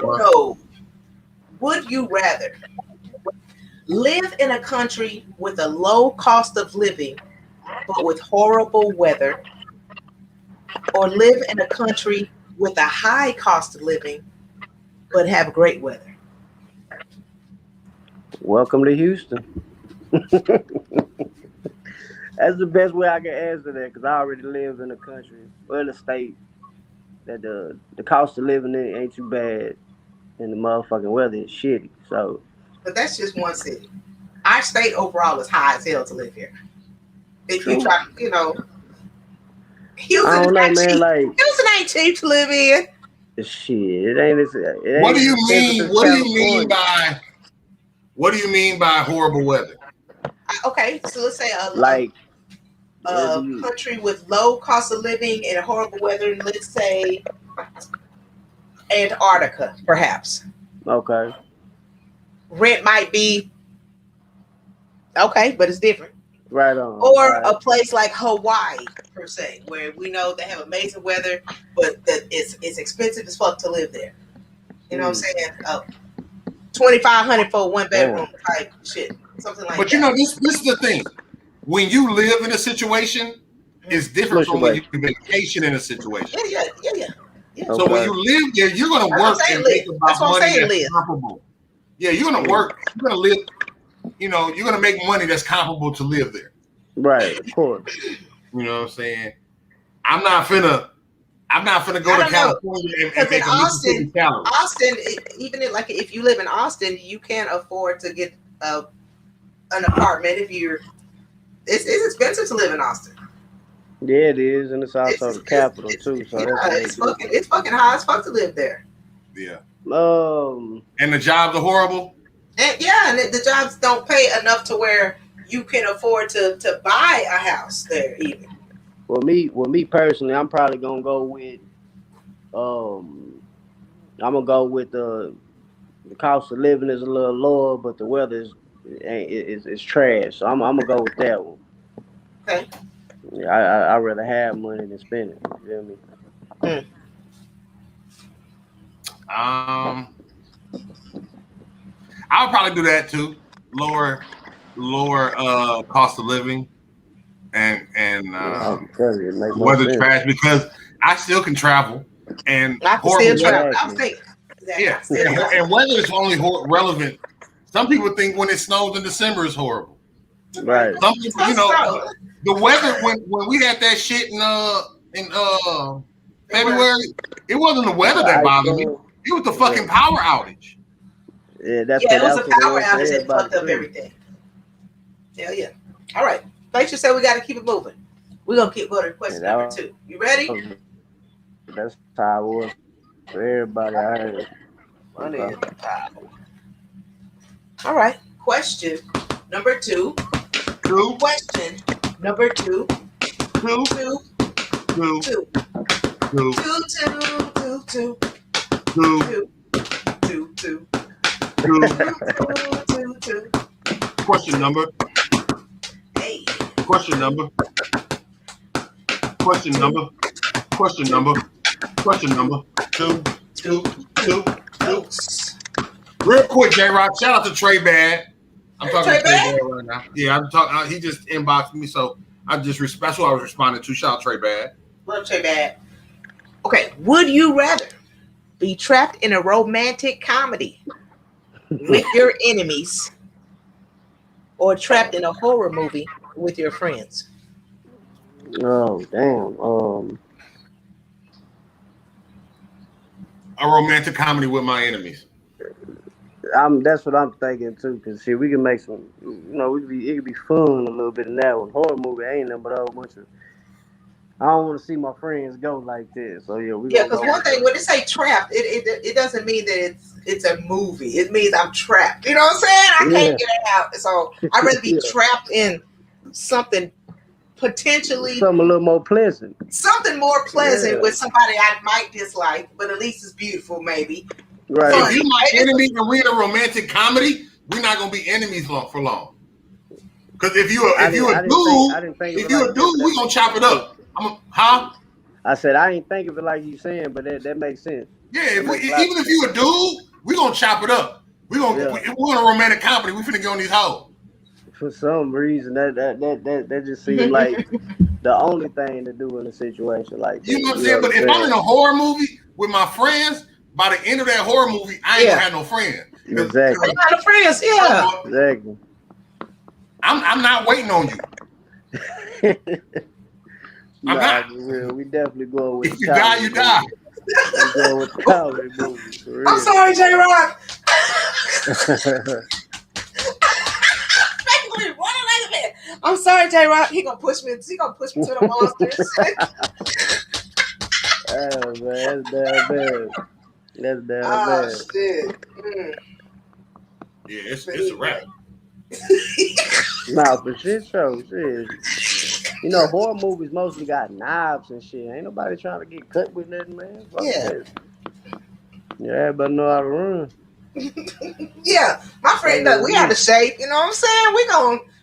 1. No. Would you rather live in a country with a low cost of living but with horrible weather, or live in a country with a high cost of living but have great weather?
Welcome to Houston. That's the best way I can answer that, because I already live in a country or in a state that the cost of living in ain't too bad and the motherfucking weather is shitty. So,
but that's just one city. Our state overall is high as hell to live here. If you try, Houston ain't cheap to live in.
Shit, it ain't.
What do you mean? What do you mean by horrible weather?
Okay, so let's say a country with low cost of living and horrible weather, and let's say Antarctica, perhaps.
Okay.
Rent might be Okay, but it's different.
Right on.
Or
right.
a place like Hawaii, per se, where we know they have amazing weather, but that it's expensive as fuck to live there. You know what I'm saying? $2,500 for a 1-bedroom type shit, something like that.
But you know, this is the thing. When you live in a situation, it's different from when you vacation in a situation.
Yeah.
So when you live there, you're gonna work and make about money that's comparable. Yeah, you're gonna work. You're gonna live. You know, you're gonna make money that's comparable to live there.
Right, of course.
You know what I'm saying? I'm not finna go to California and make
Austin, even if you live in Austin, you can't afford to get an apartment if you're. It's expensive to live in Austin.
Yeah, it is, and it's also the capital too. So
it's fucking high as fuck to live there.
Yeah.
And
the jobs are horrible.
And the jobs don't pay enough to where you can afford to buy a house there even.
Well, me personally, I'm probably gonna go with I'm gonna go with the cost of living is a little lower, but the weather is trash. So I'm gonna go with that one.
Okay.
Yeah, I'd rather have money than spend it. You feel me?
I'll probably do that too. Lower cost of living and weather trash, because I still can travel and
I can still travel. I was thinking.
Yeah, and weather is only relevant. Some people think when it snows in December is horrible.
Right.
Some people, you know, the weather when we had that shit in February, it wasn't the weather that bothered me. It was the fucking power outage.
Yeah,
it was a power outage that fucked up everything. Yeah. All right. Like you said, we got to keep it moving. We're going to keep going to question number 2. You ready?
That's how it was for everybody. I heard.
Money is power. All right. Question number 2. Question number 2. 2.
Question number.
Hey.
Question number. Question number. Question number. Question number. 2. Real quick, J-Rock. Shout out to Trey Bad. I'm talking to Trey Bad right now. Yeah, I'm talking. He just inboxed me, so that's what I was responding to. Shout out Trey Bad.
Love Trey Bad. Okay, would you rather be trapped in a romantic comedy with your enemies, or trapped in a horror movie with your friends?
Oh, damn.
A romantic comedy with my enemies.
That's what I'm thinking too, because shit, we can make some, it could be fun a little bit in that one. Horror movie ain't nothing but a whole bunch of. I don't want to see my friends go like this. So yeah,
because one thing when they say trapped, it doesn't mean that it's a movie. It means I'm trapped. You know what I'm saying? I can't get it out. So I'd rather be trapped in something potentially
something a little more pleasant.
Something more pleasant with somebody I might dislike, but at least it's beautiful, maybe.
Right. If you're my enemy and we're in a romantic comedy, we're not gonna be enemies for long. Because if you're a dude, we're gonna chop it up.
I
said I didn't think of it like you saying, but that makes sense.
Yeah, even if you a dude, we're gonna chop it up. We're in a romantic comedy. We finna get on these hoes.
For some reason, that just seems like the only thing to do in a situation like that.
You know what I'm saying? But if I'm in a horror movie with my friends, by the end of that horror movie, I ain't gonna have no friends.
Exactly.
I'm not no friends. Yeah.
Exactly.
I'm not waiting on you. I'm not.
We definitely going with.
If you die, you die.
We going with the comedy movie.
I'm sorry, J-Rock. I'm sorry, J-Rock. He gonna push me to the monsters.
Oh man, that's bad. That's bad.
Shit.
Yeah, it's a wrap.
Nah, for shit show, shit. You know, horror movies mostly got knives and shit. Ain't nobody trying to get cut with nothing, man. Fuck that. Yeah, everybody know how to run.
Yeah, my friend, we out of shape. You know what I'm saying?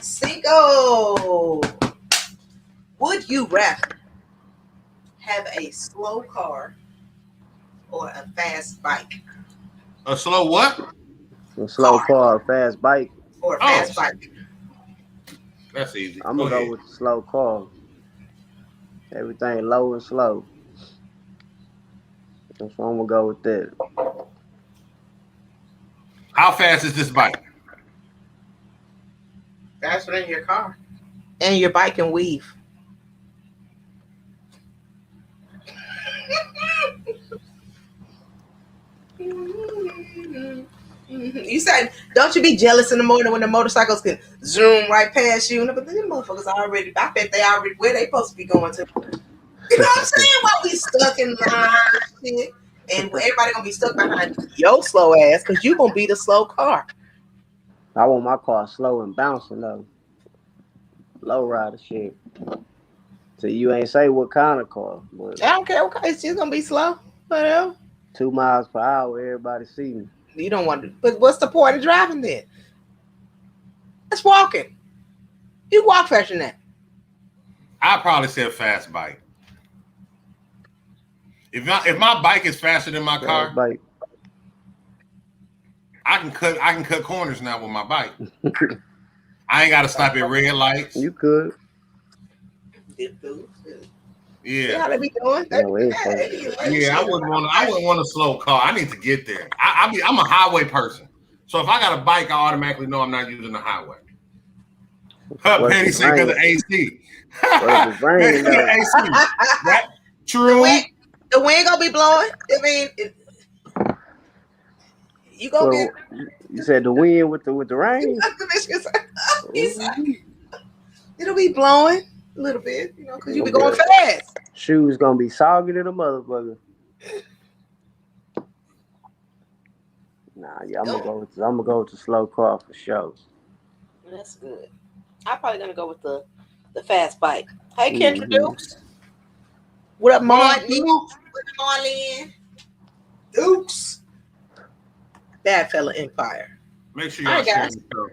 Cinco. Would you rather have a slow car or a fast bike?
A slow what?
A slow car, a fast bike.
Or a fast bike.
That's easy.
I'm gonna go with the slow car. Everything low and slow. So I'm gonna go with that.
How fast is this bike?
Faster than your car. And your bike can weave. You said, don't you be jealous in the morning when the motorcycles can zoom right past you? But these motherfuckers already, I bet they already where they supposed to be going to. You know what I'm saying? While we stuck in line and shit, and everybody gonna be stuck behind your slow ass because you gonna be the slow car.
I want my car slow and bouncing though. Low rider shit. So you ain't say what kind of car, but
I don't care. Okay, it's just gonna be slow. Whatever.
2 miles per hour, everybody see me.
You don't want to, but what's the point of driving then? It's walking. You walk faster than that.
I probably said fast bike. If my bike is faster than my car,
bike.
I can cut corners now with my bike. I ain't got to stop at red lights.
You could.
Yeah.
How they be doing?
Yeah, I wouldn't want a slow car. I need to get there. I'm a highway person. So if I got a bike, I automatically know I'm not using the highway. Penny said because of AC.
It's raining,
AC. That, true.
The wind gonna be blowing. I mean, you gonna get.
You said the wind with the rain.
It'll be blowing a little bit, you know, because you be going fast.
Shoes gonna be soggy to the motherfucker. Nah, yeah, I'm gonna go with the slow car for sure.
That's good. I'm probably gonna go with the fast bike. Hey, Kendra Dukes. What up, Martin? What up, Marlene? Dukes. Bad Fella Empire.
Make sure y'all share the show.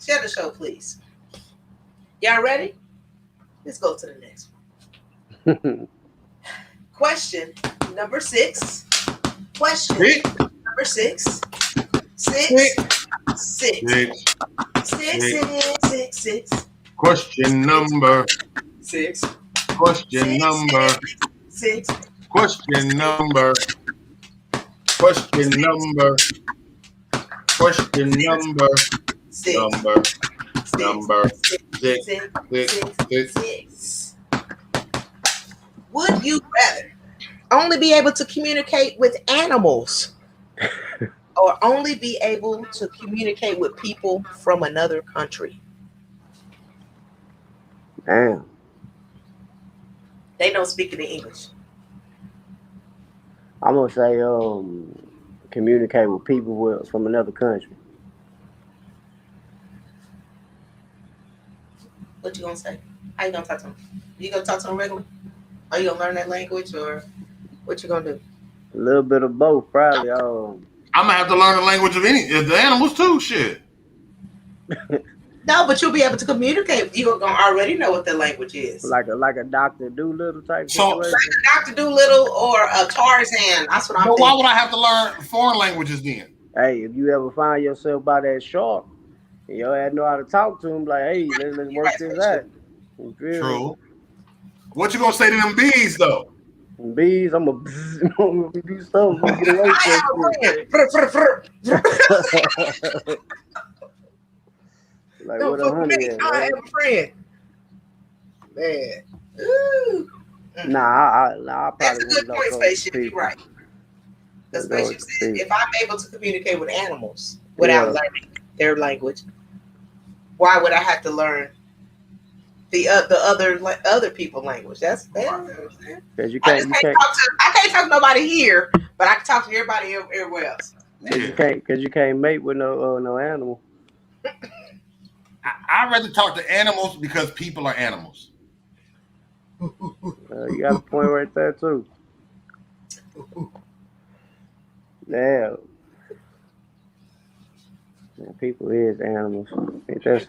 Share the show, please. Y'all ready? Let's go to the next one. Question number 6. Question number 6. 6.
Question number
6.
Question number
6.
Question number. Question number. Question number.
Six.
Number. Six.
Would you rather only be able to communicate with animals or only be able to communicate with people from another country?
Damn.
They don't speak any English.
I'm gonna say communicate with people from another country.
What you gonna say? How you gonna talk to them? You gonna talk to them regularly? Are you gonna learn that language, or what you gonna do?
A little bit of both, probably.
I'm gonna have to learn the language of the animals too. Shit.
No, but you'll be able to communicate. You're gonna already know what the language is.
Like a Dr. Doolittle type
situation.
Like a Dr. Doolittle or a Tarzan. That's what I'm thinking.
Why would I have to learn foreign languages then?
Hey, if you ever find yourself by that shark, and your ass know how to talk to him, like, hey, let's work this out.
True. What you gonna say to them bees though?
Bees, I'm gonna do something. Get away like
no,
what a honey is,
I have a friend. Man. Ooh.
Nah, I probably.
That's a good point, Spaceship. You're right. The Spaceship says, if I'm able to communicate with animals without learning their language, why would I have to learn the other people's language? That's bad.
You
I can't talk to nobody here, but I can talk to everybody everywhere else.
Because you can't mate with no animal.
I'd rather talk to animals because people are animals.
You got a point right there too. Yeah. Man, people is animals. That's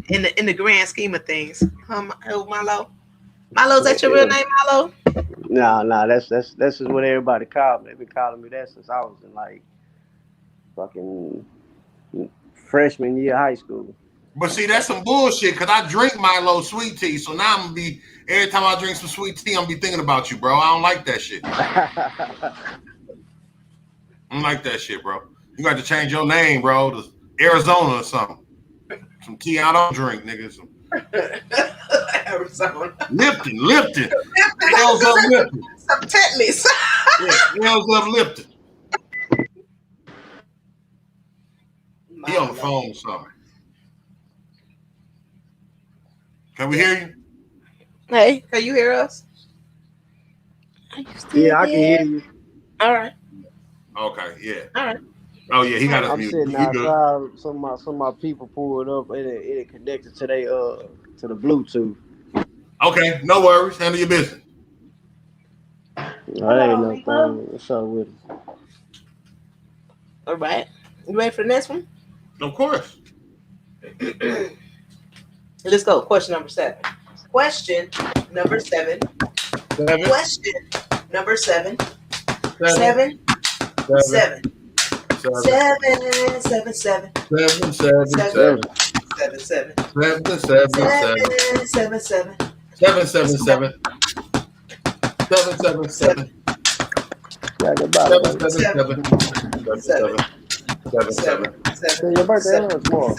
in the grand scheme of things. Milo. Milo's that your real name, Milo?
nah. That's just what everybody call me. They've been calling me that since I was in like fucking freshman year of high school.
But see, that's some bullshit because I drink Milo sweet tea. So now I'm gonna be every time I drink some sweet tea, I'm gonna be thinking about you, bro. I don't like that shit. I don't like that shit, bro. You got to change your name, bro, to Arizona or something. Some tea I don't drink, nigga.
Arizona.
Lipton. Hells up Lipton.
Some Tetleys.
Yeah, hells up Lipton. He on the phone or something. Can we hear you?
Hey, can you hear us?
Yeah, I can hear you.
All right.
Okay, yeah.
All right.
Oh yeah, he got us
I'm
muted.
sitting outside. Some of my people pulled up and it connected to they to the Bluetooth.
Okay, no worries. Handle your business.
I ain't no thing. What's up with it?
All right. You ready for the next one?
Of course.
Let's go. Question number 7. Question number 7. Question number 7. 7. 7. 7. 7. 7.
7. 7. 7.
7. 7.
7. 7.
7. 7.
7. 7. 7. 7. 7. 7.
Yeah, goodbye.
7. 7. 7. 7. 7.
Your birthday was tomorrow.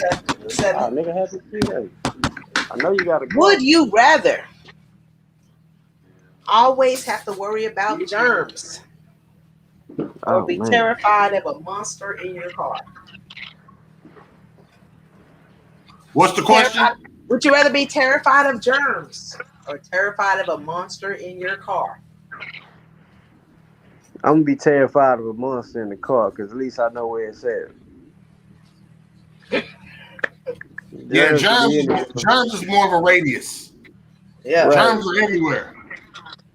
7.
Oh, nigga, happy birthday. I know you gotta go.
Would you rather always have to worry about germs or be terrified of a monster in your car?
What's the question?
Would you rather be terrified of germs or terrified of a monster in your car?
I'm gonna be terrified of a monster in the car because at least I know where it's at.
Yeah, germs is more of a radius.
Yeah,
germs are everywhere.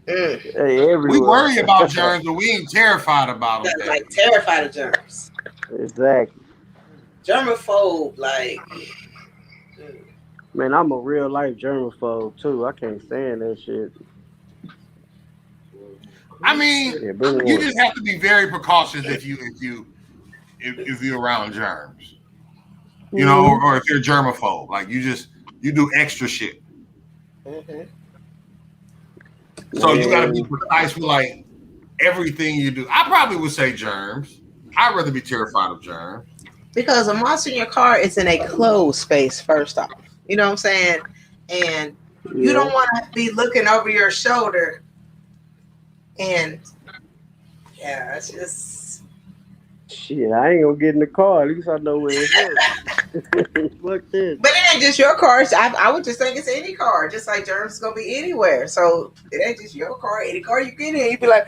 Hey, everywhere.
We worry about germs, but we ain't terrified about them.
Like terrified of germs.
Exactly.
Germaphobe, like.
Man, I'm a real life germaphobe too. I can't stand that shit.
I mean, you just have to be very precautious if you're around germs. You know, or if you're a germaphobe, like you do extra shit.
Mm-hmm.
So you got to be precise with like everything you do. I probably would say germs. I'd rather be terrified of germs
because a monster in your car is in a closed space. First off, you know what I'm saying, and you don't want to be looking over your shoulder. And it's just.
Shit, I ain't gonna get in the car. At least I know where it's at. Fuck this.
But it ain't just your car. I would just think it's any car. Just like germs is gonna be anywhere. So it ain't just your car. Any car you get in, you be like,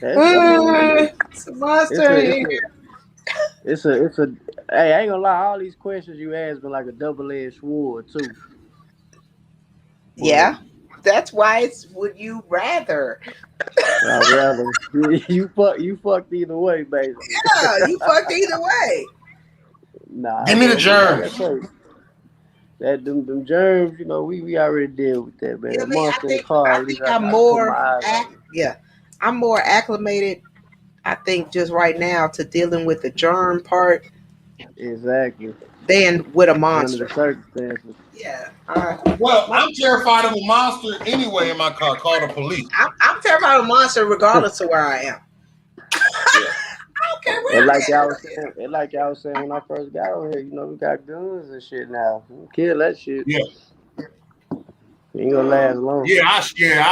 it's a monster in here.
It's a. Hey, I ain't gonna lie. All these questions you asked been like a double-edged sword too.
Yeah. That's why it's would you rather.
I'd rather you fucked either way, baby.
Yeah, you fucked either way.
Nah.
Give me the germs.
Them germs, you know, we already deal with that, man.
Yeah, I think I'm more acclimated. I think just right now to dealing with the germ part.
Exactly.
Than with a monster.
Under the circumstances.
Yeah.
Well, I'm terrified of a monster anyway in my car. Call the police.
I'm terrified of a monster regardless of where I am. I don't care where
like y'all was saying when I first got on here, you know, we got guns and shit now. We'll kill that shit.
Yeah.
It ain't gonna last long.
Yeah, I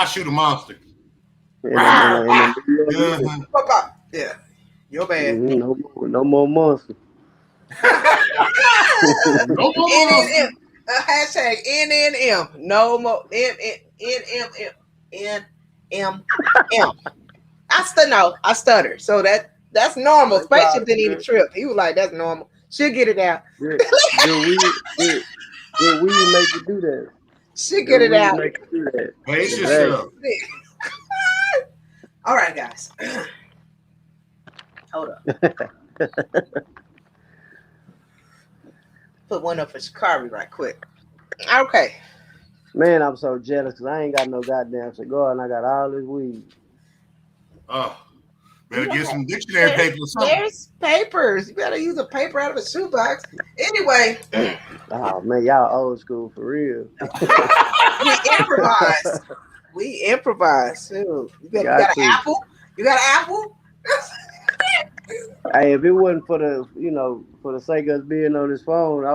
shoot a monster.
Yeah. Your bad.
No more monster.
No more monster.
Hashtag NNM. No more NNM. I stutter. So that's normal. Spaceship didn't even trip. He was like, that's normal. She'll get it out.
Good weed make you do that.
She get it out.
Make you do that.
Pace yourself.
All right, guys. Hold up. Put one up for Shikari right quick. Okay.
Man, I'm so jealous because I ain't got no goddamn cigar and I got all this weed.
Oh, better get some dictionary paper or something.
There's papers. You better use a paper out of a shoebox. Anyway.
Oh, man, y'all old school for real.
We improvise. Shoot. You got an apple? You got an apple?
Hey, if it wasn't for the, for the sake of us being on this phone, I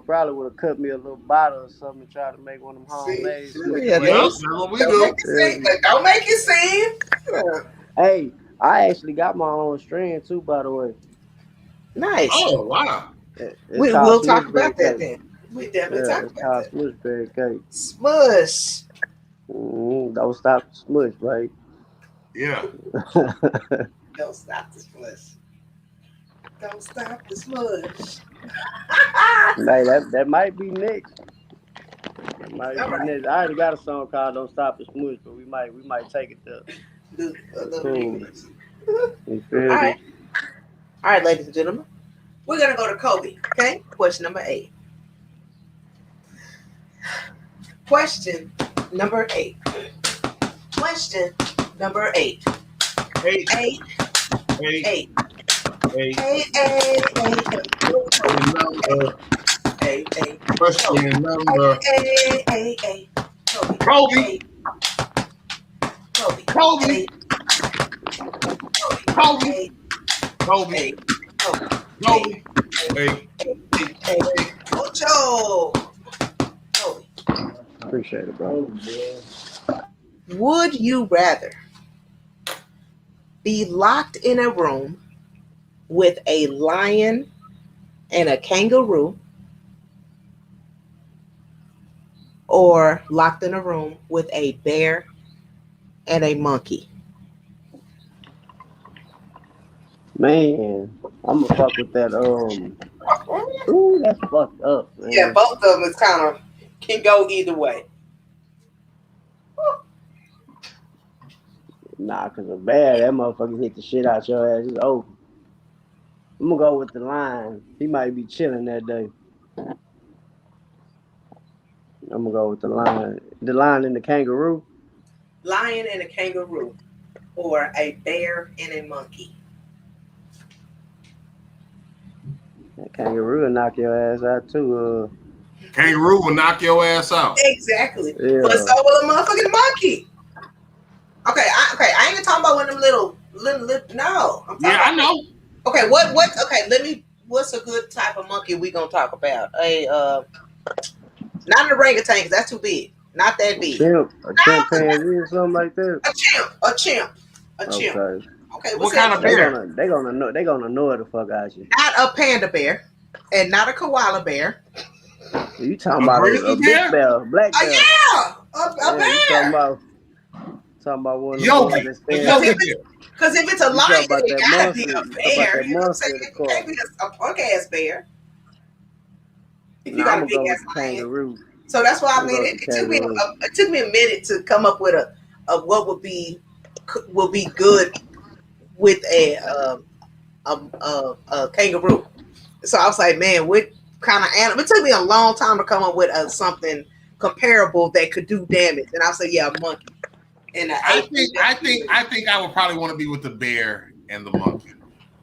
probably would have cut me a little bottle or something and tried to make one of them homemade.
That's what we do.
Don't make it seem.
Hey, I actually got my own strain too, by the way.
Nice.
Oh, wow.
We'll talk about that then. We definitely talk about that.
Smushberry cake.
Smush.
Don't stop the smush, right?
Yeah.
Don't stop the smush. Don't stop the smush.
Hey, that might be next. That might be next. I already got a song called "Don't Stop the Smush," but we might take it there.
All right, ladies and gentlemen, we're gonna go to Kobe. Okay, question number 8. Question number 8. Question number 8. 8. 8. 8. 8. 8. 8. 8.
Question number
8.
Kobe.
Kobe.
Kobe. Kobe. Kobe. Kobe. Hey.
Ocho. Kobe.
Appreciate it, bro.
Would you rather be locked in a room with a lion and a kangaroo, or locked in a room with a bear and a monkey?
Man, I'm gonna fuck with that. Ooh, that's fucked up, man.
Yeah, both of them is can go either way.
Nah, cause a bear, that motherfucker hit the shit out your ass. It's over. I'm gonna go with the lion. He might be chilling that day. I'm gonna go with the lion. The lion and the kangaroo.
Lion and a kangaroo, or a bear and a monkey.
That kangaroo will knock your ass out too.
Kangaroo will knock your ass out.
Exactly.
Yeah.
But so will a motherfucking monkey. Okay, I ain't even talking about one of them little no.
I know.
Okay, what's a good type of monkey we gonna talk about? Not an orangutan, because that's too big. Not that big.
A chimpanzee or something like that.
A chimp.
Okay.
Okay,
what kind of bear?
They gonna annoy the fuck out you.
Not a panda bear, and not a koala bear.
You talking about a big bear, black bear?
A bear.
Talking about one of the
Yogi.
Because if it's a lion, it gotta be a bear.
You know what I'm saying?
It can't be a punk ass bear. If you
I'm
got a
gonna
big
go
ass
with kangaroo.
So that's why I mean it took me a minute to come up with a what would be good with a kangaroo. So I was like, man, what kind of animal? It took me a long time to come up with something comparable that could do damage, and I was like, yeah, a monkey. And
I think I would probably want to be with the bear and the monkey.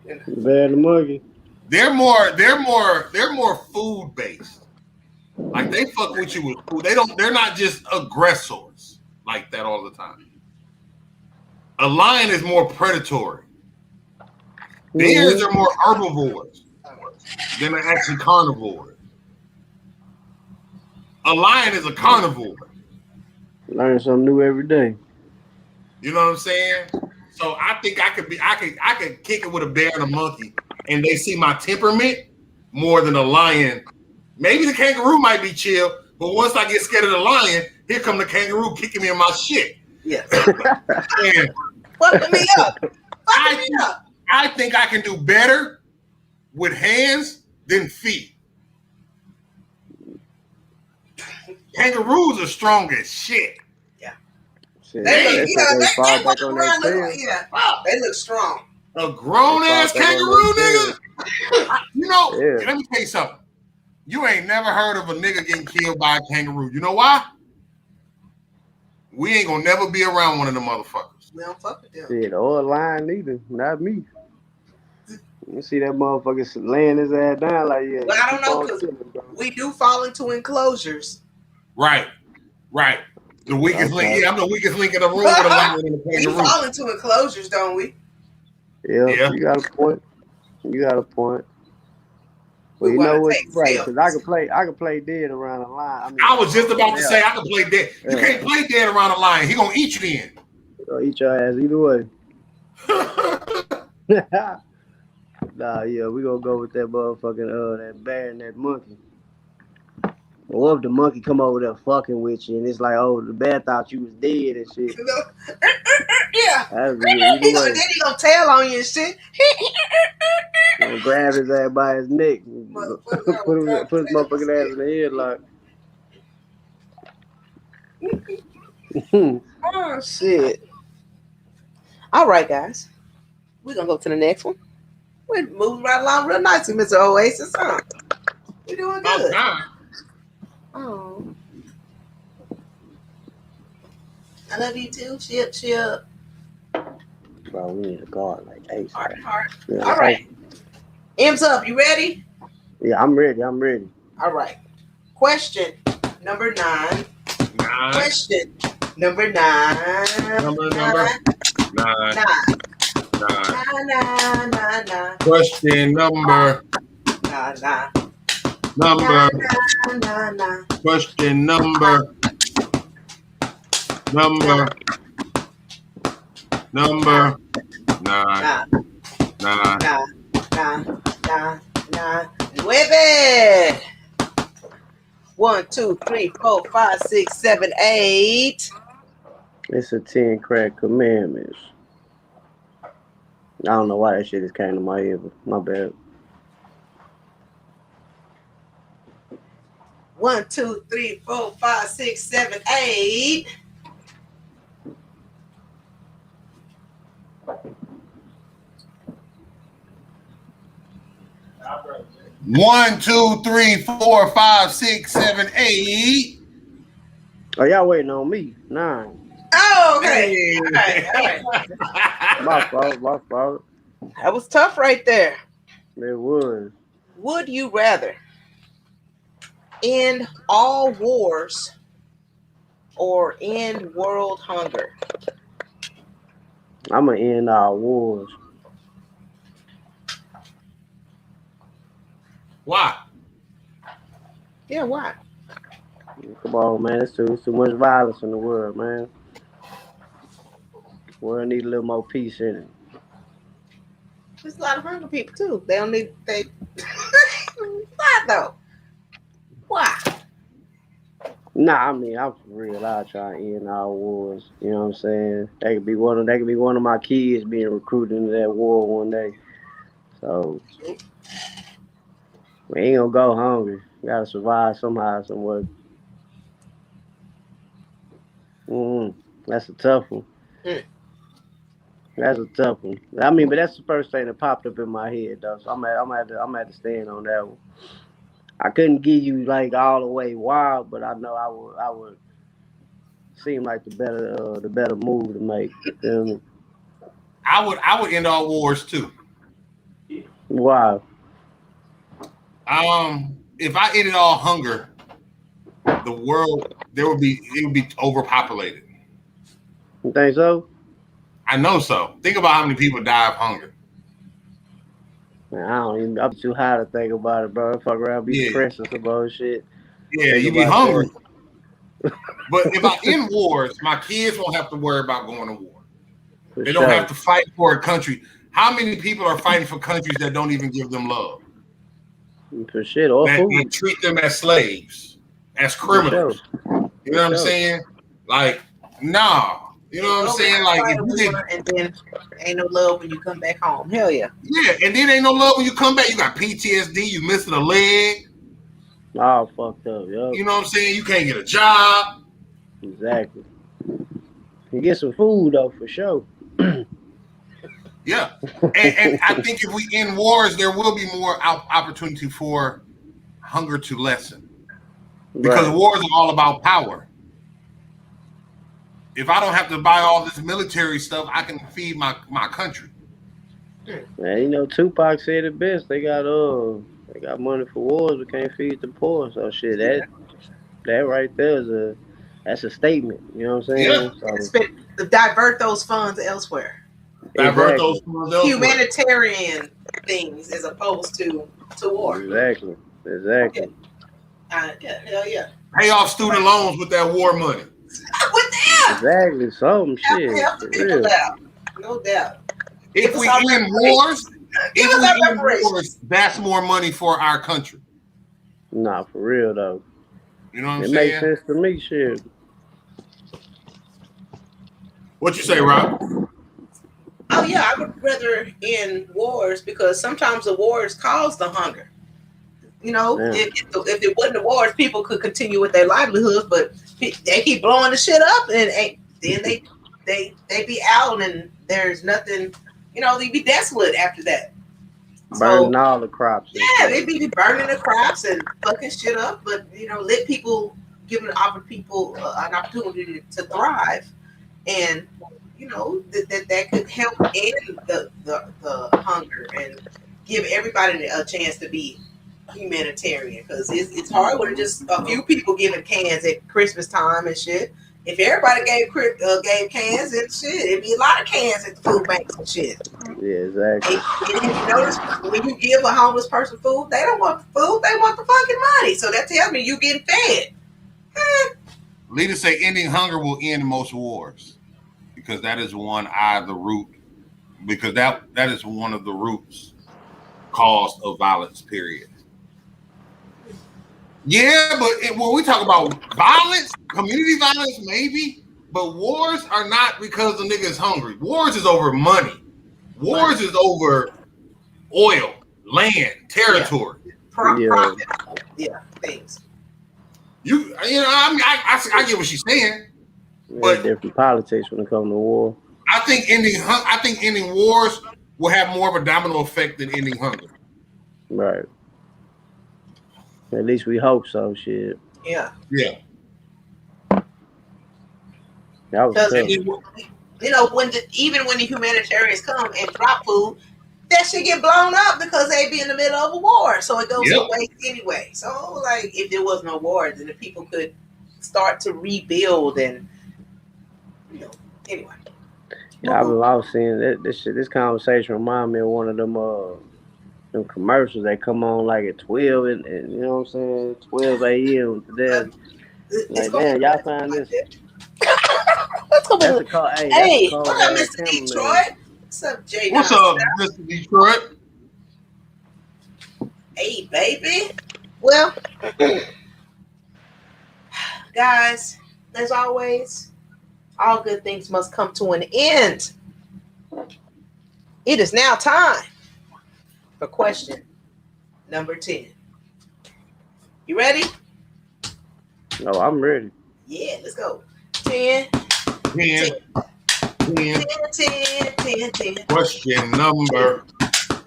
The bear and the monkey.
They're more food based. Like they fuck with you with food. They're not just aggressors like that all the time. A lion is more predatory. Bears are more herbivores than they're actually carnivores. A lion is a carnivore.
Learn something new every day.
You know what I'm saying? So I think I could kick it with a bear and a monkey, and they see my temperament more than a lion. Maybe the kangaroo might be chill, but once I get scared of the lion, here come the kangaroo kicking me in my shit.
Yes.
And
fucking me up.
I think I can do better with hands than feet. Kangaroos are strong as shit.
Shit,
They
fall
walk
back on
around
their
look,
tail.
yeah, they look strong.
A grown ass
They fall back
kangaroo,
on their
nigga. You know,
Yeah.
let me tell you something. You ain't never heard of a nigga getting killed by a kangaroo. You know why? We ain't gonna never be around one of them motherfuckers.
We don't fuck with them.
Shit, or a lion either. Not me. You see that motherfucker laying his ass down like, yeah.
Well, I don't know, because we do fall into enclosures.
Right. The weakest link. Yeah, I'm the weakest link in the room with a lion and a
We
kangaroo.
fall into enclosures, don't we?
Yeah, you got a point. Well, you know what? Right, because I can play dead around a lion.
I was just about to say I can play dead. You can't play dead around a lion. He gonna eat you then.
He'll eat your ass either way. Nah, yeah, we gonna go with that motherfucking that bear and that monkey. Or if the monkey come over there fucking with you and it's like, oh, the bear thought you was dead and shit.
Yeah.
Then he
gonna tail on you and shit.
Gonna grab his ass by his neck. put his motherfucking ass in the headlock.
Oh shit. All right, guys. We're gonna go to the next one. We're moving right along real nicely, Mr. Oasis. Huh? We're doing good. Oh. I love you too. Chip.
Bro, we need a guard like Ace.
Heart.
Yeah,
all right. M's up. You ready?
Yeah, I'm ready.
All right. Question number 9. Question number 9.
Number 9.
Question
Question number.
number.
Question number. Number 9.
9. 1, 2, 3, 4, 5, 6, 7, 8.
It's a 10 crack commandments. I don't know why that shit just came to my head, but my bad.
1, 2, 3, 4, 5, 6, 7, 8.
One, 2, 3, 4, 5, 6, 7, 8.
Oh, y'all waiting on me? 9.
Oh, okay. All right.
My fault.
That was tough right there.
It was.
Would you rather end all wars or end world hunger?
I'm gonna end our wars.
Why?
Yeah, why?
Come on, man. It's too much violence in the world, man. The world need a little more peace in it.
There's a lot of hungry people too. They don't need why though? Why?
Nah, I mean, I'm for real. I'll try and end our wars. You know what I'm saying? That could be one of my kids being recruited into that war one day. So we ain't gonna go hungry. We gotta survive somehow, some way. That's a tough one. That's a tough one. I mean, but that's the first thing that popped up in my head, though. So I'm at to stand on that one. I couldn't give you like all the way wild, but I know I would seem like the better move to make. You feel me?
I would end all wars too.
Wow.
If I ended all hunger, the world it would be overpopulated.
You think so?
I know so. Think about how many people die of hunger.
Man, I'm too high to think about it, bro. Fuck around, be depressed or some bullshit.
Yeah, you be hungry. But if I end wars, my kids won't have to worry about going to war. They don't have to fight for a country. How many people are fighting for countries that don't even give them love?
For shit, or food.
They treat them as slaves, as criminals. You know what I'm saying? Like, nah. You know what I'm saying? Like, if you did,
and then ain't no love when you come back home. Hell yeah.
Yeah, and then ain't no love when you come back. You got PTSD. You missing a leg.
All fucked up, yo.
You know what I'm saying? You can't get a job.
Exactly. You get some food though, for sure.
Yeah, and I think if we end wars, there will be more opportunity for hunger to lessen, because
Right.
wars are all about power. If I don't have to buy all this military stuff, I can feed my country.
Man, you know, Tupac said it best. They got money for wars, but can't feed the poor. So shit, that right there is that's a statement. You know what I'm
Yeah.
saying? So
Divert those funds elsewhere.
Divert
exactly.
those funds elsewhere.
Humanitarian things as opposed to war.
Exactly.
Yeah, hell yeah.
Pay off student loans with that war money.
With them.
Exactly. Some shit.
Help the
For
people
real.
out. No doubt.
If we end wars, that's more money for our country.
Nah, for real though.
You know what I'm
It
saying?
makes sense to me, shit.
What you say, Rob?
Oh yeah, I would rather end wars because sometimes the wars cause the hunger. You know,
Yeah.
if it wasn't the wars, people could continue with their livelihoods, but they keep blowing the shit up, and then they be out, and there's nothing. You know, they be desolate after that.
Burning all the crops.
Yeah, they be burning the crops and fucking shit up, but you know, give an opportunity to thrive, and you know that could help end the hunger and give everybody a chance to be humanitarian, because it's hard when just a few people giving cans at Christmas time and shit. If everybody gave cans and shit, it'd be a lot of cans at the food banks and shit.
Yeah, exactly.
And if you notice, when you give a homeless person food, they don't want the food, they want the fucking money. So that tells me you getting fed.
Leaders say ending hunger will end most wars, because that is one of the roots cause of violence, period. Yeah, but when we talk about violence, community violence, maybe, but wars are not because the nigga is hungry. Wars is over money. Wars is over oil, land, territory.
Profit. Yeah, things.
You know, I get what she's saying,
But different politics when it comes to war.
I think ending wars will have more of a domino effect than ending hunger.
Right. At least we hope so. Shit.
Yeah.
Yeah.
That was tough.
You know, even when the humanitarians come and drop food, that shit get blown up because they be in the middle of a war, so it goes to waste anyway. So, like, if there was no war, then the people could start to rebuild, and you know, anyway.
Yeah, I was seeing this conversation remind me of one of them commercials that come on like at 12 and you know what I'm saying, 12 a.m. Then like, man, y'all find this.
That's a
call.
Hey, what up, Mr. Detroit? What's up, Jay?
What's up, Mr. Detroit?
Hey, baby. Well, guys, as always, all good things must come to an end. It is now time for question number 10. You ready?
No, I'm ready.
Yeah, let's go. 10.
10.
10.
Question number.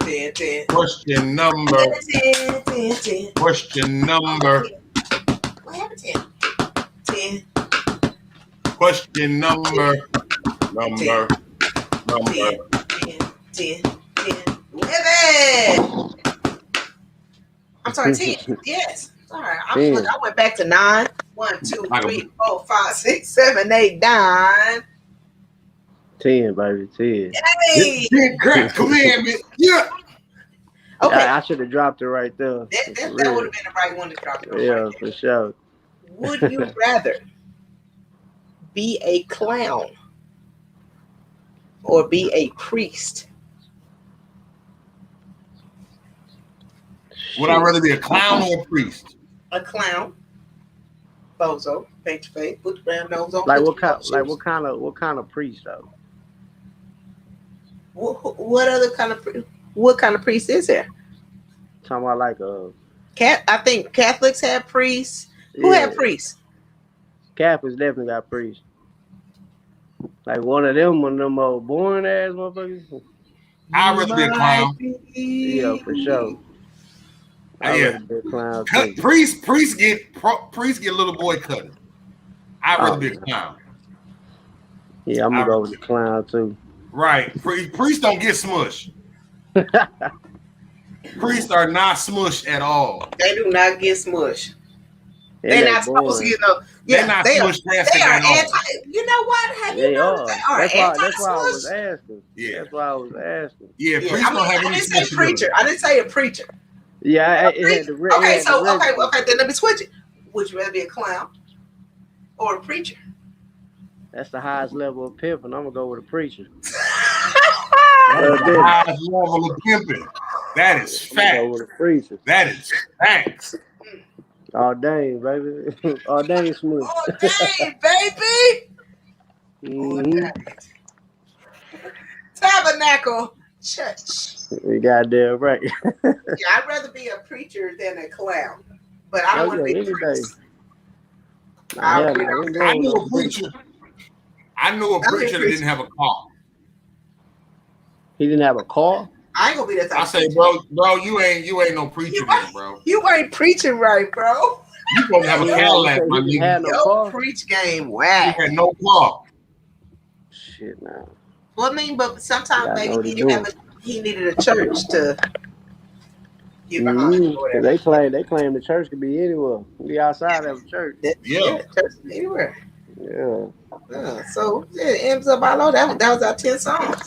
10.
Question number.
10.
Question number.
What happened to 10?
Question number.
10. 11. I'm sorry, 10. Yes. Sorry. I went back to 9. 1, 2, 3, 4, 5, 6, 7, 8, 9.
10, baby, 10.
Hey!
10 crack commandment. Yeah.
Okay.
I should have dropped it right there.
That would have been the right one to drop it.
Yeah,
right
for sure.
Would you rather be a clown or be a priest?
Would I rather be a clown or a priest?
A clown. Bozo, face to face, put the brown nose on.
Like what kind of priest though?
What other kind of what kind of priest is there?
Talking about like a
I think Catholics have priests. Who had priests?
Catholics definitely got priests. Like one of them old boring ass motherfuckers.
I'd rather be a clown.
Yeah, for sure. I'd rather be a clown too.
Priests get little boy cutting. I'd rather be a clown.
Yeah, I'm gonna go with the clown too.
Right. Priests don't get smushed. Priests are not smushed at all.
They do not get smushed. They're not supposed to get no. Yeah, they are anti. You know what? Have you noticed they are anti-smush?
That's why I was asking. Yeah, that's why I was asking.
Yeah, priests don't have any.
I didn't say preacher. I didn't say a preacher.
Yeah,
okay. Then let me switch it. Would you rather be a clown or a preacher?
That's the highest level of pimping. I'm gonna go with a preacher.
That's the highest level of pimping. That is facts.
Go with a preacher.
That is facts.
Oh dang, baby! Oh dang, smooth.
Oh dang, baby!
Mm-hmm.
Tabernacle Church.
You goddamn right.
Yeah, I'd rather be a preacher than a clown, but I don't want to be a priest.
I knew a preacher. I knew a preacher that didn't have a car.
He didn't have a car?
I ain't gonna be that type.
I say, bro, you ain't no preacher then, bro.
You ain't preaching right, bro.
You gonna have a Cadillac, my nigga.
Your preach game, whack.
You had no car.
Shit, man.
Well, I mean, but sometimes maybe he needed a church to get behind.
They claim the church could be anywhere. Be outside of a church.
Yeah,
church anywhere.
Yeah.
So ends up I know that was our 10 songs.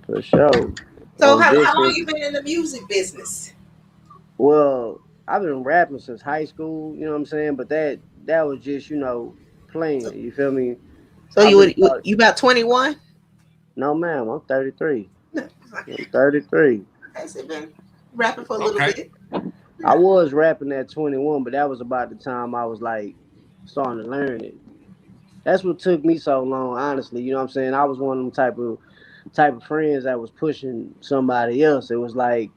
For sure.
So how long you been in the music business?
Well, I've been rapping since high school, you know what I'm saying? But that was just, playing, you feel me?
So you about 21?
No, ma'am, I'm 33. I'm 33.
Has it been rapping for a little bit?
I was rapping at 21, but that was about the time I was like starting to learn it. That's what took me so long, honestly. You know what I'm saying? I was one of them type of friends that was pushing somebody else. It was like,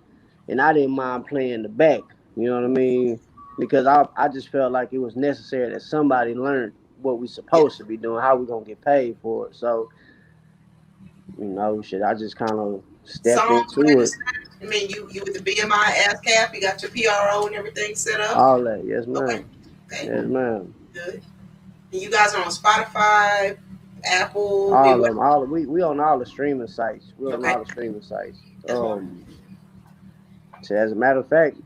and I didn't mind playing the back. You know what I mean? Because I just felt like it was necessary that somebody learned what we supposed to be doing, how we gonna get paid for it. So, I just kind of stepped into it.
I mean, you with the BMI ASCAP, you got your PRO and everything set up?
All that, yes, ma'am.
Okay.
Yes, ma'am.
Good. And you guys are on Spotify, Apple?
All of them. We on all the streaming sites. We're on all the streaming sites. So as a matter of fact,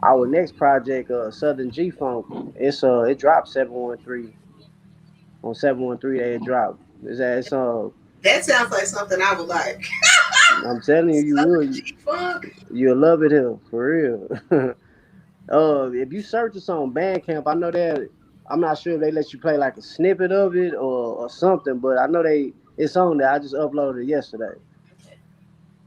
our next project, Southern G Funk, it dropped 713. On 713, it dropped. That
sounds like something I would like.
I'm telling you, you'll love it here for real. If you search this on Bandcamp, I know that I'm not sure if they let you play like a snippet of it or something, but I know it's on there. I just uploaded it yesterday.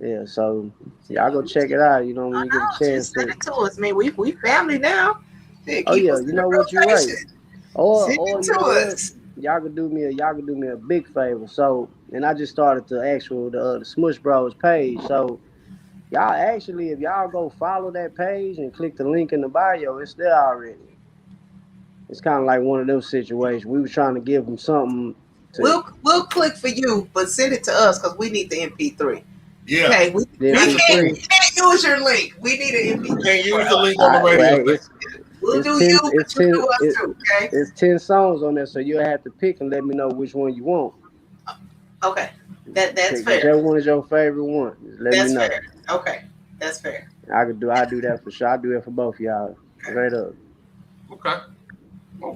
Yeah, so y'all go check it out. When you get a chance.
Send it to us, man. We family now.
You know what, you're right. Or y'all could do me a big favor. So, and I just started the Smush Bros page. So, y'all actually, if y'all go follow that page and click the link in the bio, it's there already. It's kind of like one of those situations. We were trying to give them something.
We'll click for you, but send it to us because we need the MP3.
Yeah.
Okay, we can't use your link. We need an MP3.
You can't use the link on the radio.
We'll do you, but you do us too, okay?
It's 10 songs on there, so you'll have to pick and let me know which one you want.
Okay, that's fair.
Whichever one is your favorite one, let me know.
Fair. Okay, that's fair.
I do that for sure. I do that for both of y'all. Okay. Straight up.
Okay.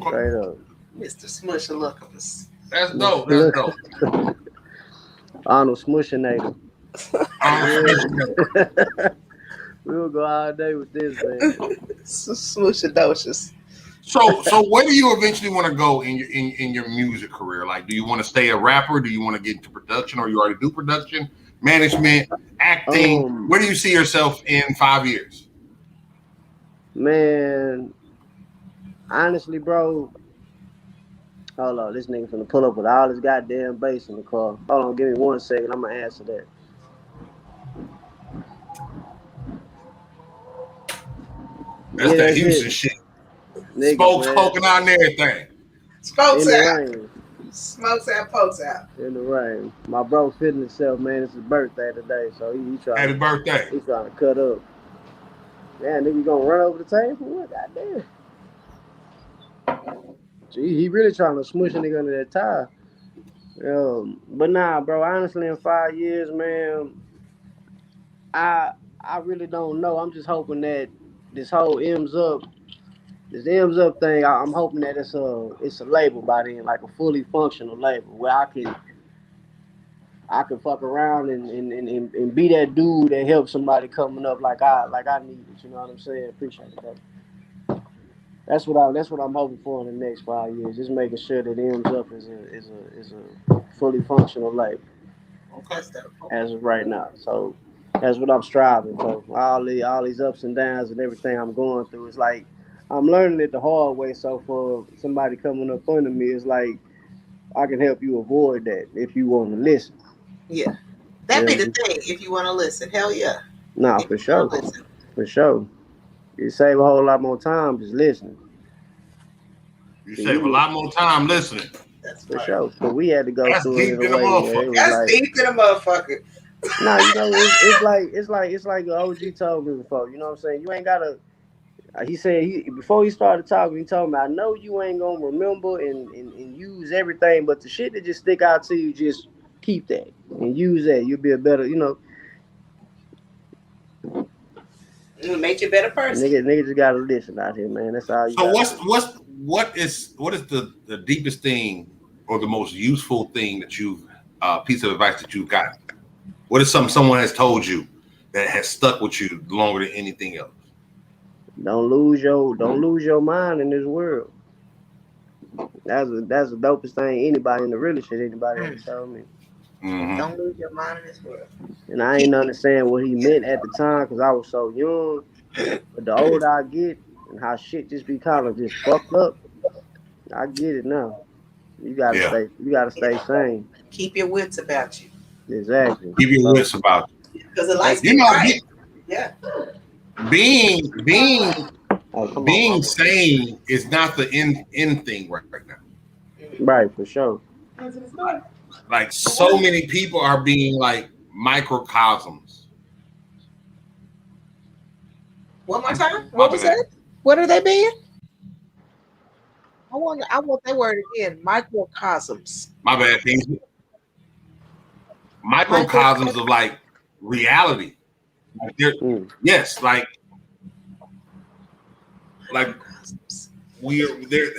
Straight up.
Mr. Smushalookamus.
That's dope.
Arnold Smushinator. We'll go all day with this, man.
Smushadocious.
So where do you eventually want to go in your music career? Like, do you want to stay a rapper? Do you want to get into production, or you already do production, management, acting? Where do you see yourself in 5 years?
Man, honestly, bro. Hold on, this nigga finna pull up with all this goddamn bass in the car. Hold on, give me 1 second. I'm gonna answer that.
That's that Houston shit.
Niggas,
Spokes
man.
poking out and everything.
Spokes
In the
out.
rain.
Smokes out, pokes out.
In the rain. My bro feeling himself, man. It's his birthday today, so he trying.
Happy birthday.
He trying to cut up. Man, nigga gonna run over the table? What? Goddamn. Gee, he really trying to smush a nigga under that tire. But nah, bro. Honestly, in 5 years, man, I really don't know. I'm just hoping that this whole M's up thing. I'm hoping that it's a label by then, like a fully functional label where I can fuck around and be that dude that helps somebody coming up like I need it. You know what I'm saying? Appreciate it, bro. That's what I'm hoping for in the next 5 years. Just making sure that M's Up is a fully functional label.
Okay.
As of right now. So that's what I'm striving for. All these ups and downs and everything I'm going through. It's like I'm learning it the hard way. So for somebody coming up under me, it's like I can help you avoid that if you want to listen.
Yeah. That'd be the thing if you want to listen. Hell yeah.
Nah, for sure. For sure. You save a whole lot more time just listening.
You save a lot more time listening.
That's
for sure. But we had to go
That's
through
deep
it in a way.
That's deep to the motherfucker.
Nah, you know, it's like the OG told me before. You know what I'm saying? You ain't gotta. He said before he started talking, he told me, I know you ain't gonna remember and use everything, but the shit that just stick out to you, just keep that and use that. You'll be a better, you know.
It'll make you a better person.
Niggas just gotta listen out here, man. That's all you
what is the deepest thing or the most useful thing that you've piece of advice that you've got? What is something someone has told you that has stuck with you longer than anything else?
Don't lose your mind in this world. That's the dopest thing anybody in the real shit anybody ever told me.
Mm-hmm.
Don't lose your mind in this world.
And I ain't understand what he meant at the time because I was so young. But the older I get and how shit just be kind of just fucked up, I get it now. You gotta stay sane.
Keep your wits about you.
Exactly.
Keep your wits about you.
Because the lights yeah.
Being sane is not the end thing right now.
Right, for sure.
Like so many people are being like microcosms.
One more time. What was that? What are they being? I want that word again. Microcosms.
My bad. Things. Microcosms of like reality. Like yes, like we're there.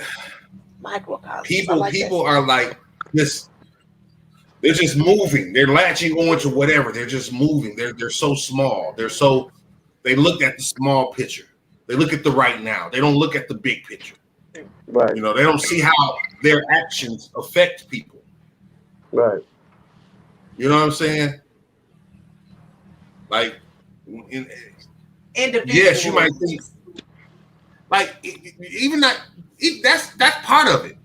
Microcosms.
People are like this. They're just moving. They're latching on to whatever. They're just moving. They're so small. They look at the small picture. They look at the right now. They don't look at the big picture.
Right.
You know, they don't see how their actions affect people.
Right.
You know what I'm saying? Like, yes, you might think, like, even that's part of it.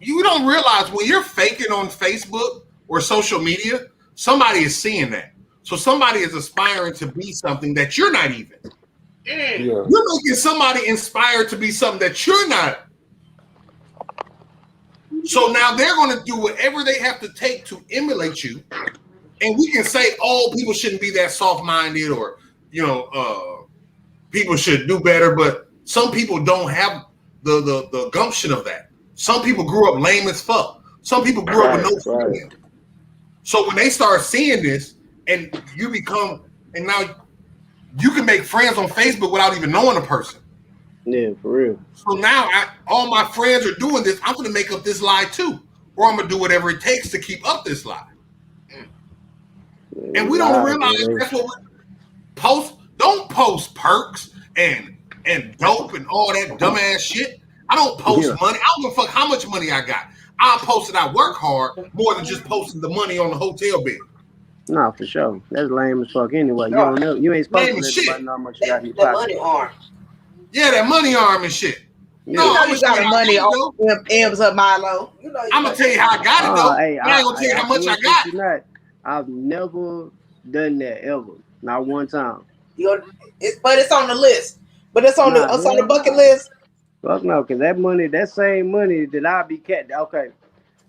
You don't realize when you're faking on Facebook or social media, somebody is seeing that. So somebody is aspiring to be something that you're not even.
Yeah.
You're making somebody inspired to be something that you're not. So now they're going to do whatever they have to take to emulate you. And we can say, oh, people shouldn't be that soft-minded or, you know, people should do better. But some people don't have the gumption of that. Some people grew up lame as fuck. Some people grew up with no friends. So when they start seeing this and and now you can make friends on Facebook without even knowing a person.
Yeah, for real.
So now all my friends are doing this. I'm going to make up this lie too. Or I'm going to do whatever it takes to keep up this lie. And we don't realize that's what we post. Don't post perks and dope and all that dumbass shit. I don't post money. I don't give a fuck how much money I got. I'll post that I work hard more than just posting the money on the hotel bill.
No, for sure. That's lame as fuck anyway. You don't know. You ain't supposed to let anybody know how much you got in your pocket.
Money arm.
Yeah, that money arm and shit.
No, you got money on M's Up Milo.
I'm gonna tell you how I got it though.
Hey,
I ain't gonna tell you how much I got.
I've never done that ever. Not one time.
But it's on the list. But it's on the bucket list.
Fuck no, cause that same money that I be capping. Okay,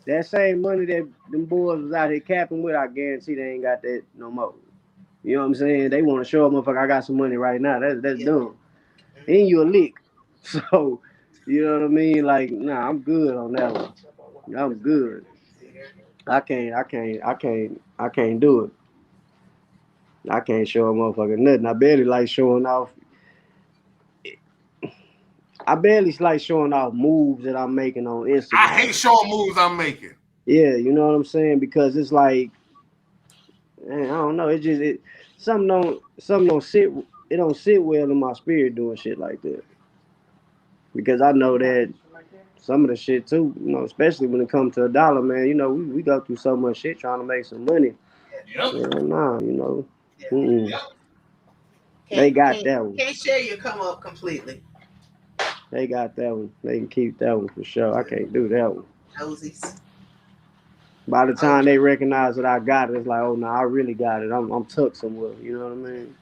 that same money that them boys was out here capping with, I guarantee they ain't got that no more. You know what I'm saying? They want to show a motherfucker I got some money right now. That's dumb. And you a lick. So, you know what I mean? Like, nah, I'm good on that one. I'm good. I can't do it. I can't show a motherfucker nothing. I barely like showing off moves that I'm making on Instagram.
I hate showing moves I'm making.
Yeah, you know what I'm saying? Because it's like, man, I don't know. Something don't sit. It don't sit well in my spirit doing shit like that. Because I know that some of the shit too, you know, especially when it comes to a dollar, man. You know, we go through so much shit trying to make some money.
Yep.
Yeah, nah, you know.
Yep.
They got that one.
Can't share your come up completely.
They got that one. They can keep that one for sure. I can't do that one.
Nosies.
By the time they recognize that I got it, it's like, oh no, I really got it. I'm tucked somewhere. You know what I mean?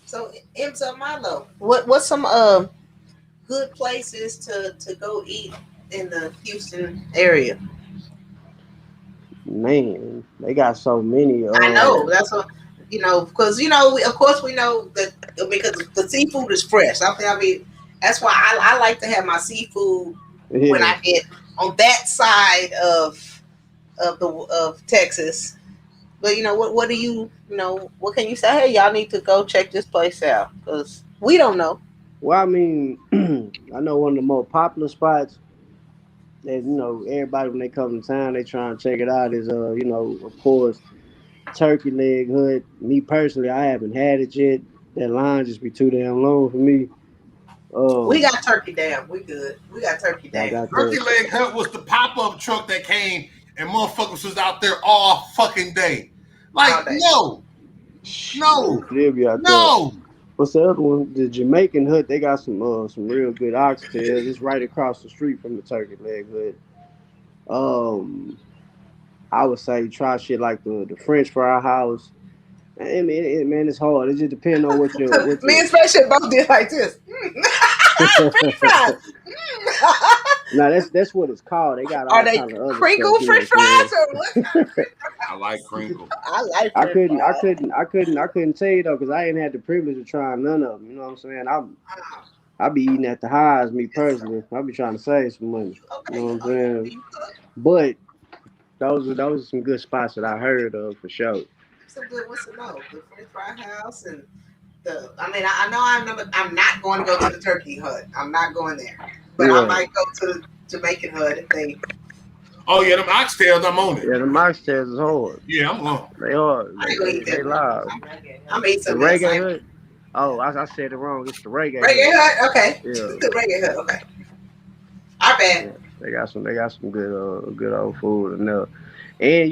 So UP MILO, what's some good places to go eat in the Houston area?
Man, they got so many.
I know that's what because we know that because the seafood is fresh. I mean, that's why I like to have my seafood when I get on that side of Texas. But what do you what can you say? Hey, y'all need to go check this place out because we don't know.
Well, I mean, I know one of the more popular spots that everybody when they come to town they try and check it out is of course Turkey Leg Hut. Me personally, I haven't had it yet. That line just be too damn long for me.
We got Turkey Dam. We good. We got Turkey Dam.
Turkey Leg Hut was the pop-up truck that came and motherfuckers was out there all fucking day. Like, no. What's
the other one? The Jamaican Hut. They got some real good oxtails. It's right across the street from the Turkey Leg Hut. I would say try shit like the French fry house. I mean, man, it's hard. It just depends on what you're.
Me and Special both did like this. French fries.
No, that's what it's called. They got all kinds of other
crinkle
stuff,
French fries or what?
I like crinkle.
I couldn't tell you though because I ain't had the privilege of trying none of them. You know what I'm saying? I be eating at the highs, me personally. I be trying to save some money. You know what I'm saying? But those are some good spots that I heard of for sure.
Some good ones to know. The French fry house and I know I'm not going to go to the Turkey Hut. I'm not going there. But I might go to the Jamaican Hut if they.
Oh yeah, them oxtails, I'm on it.
Yeah, them oxtails is hard.
Yeah, I'm on.
They hard. They live.
I'm eating some
Reggae Hut. Oh, I said it wrong. It's the Reggae
Hut. Okay.
Yeah.
The Reggae Hut. Okay. Our bad.
Yeah, they got some good old food in there. And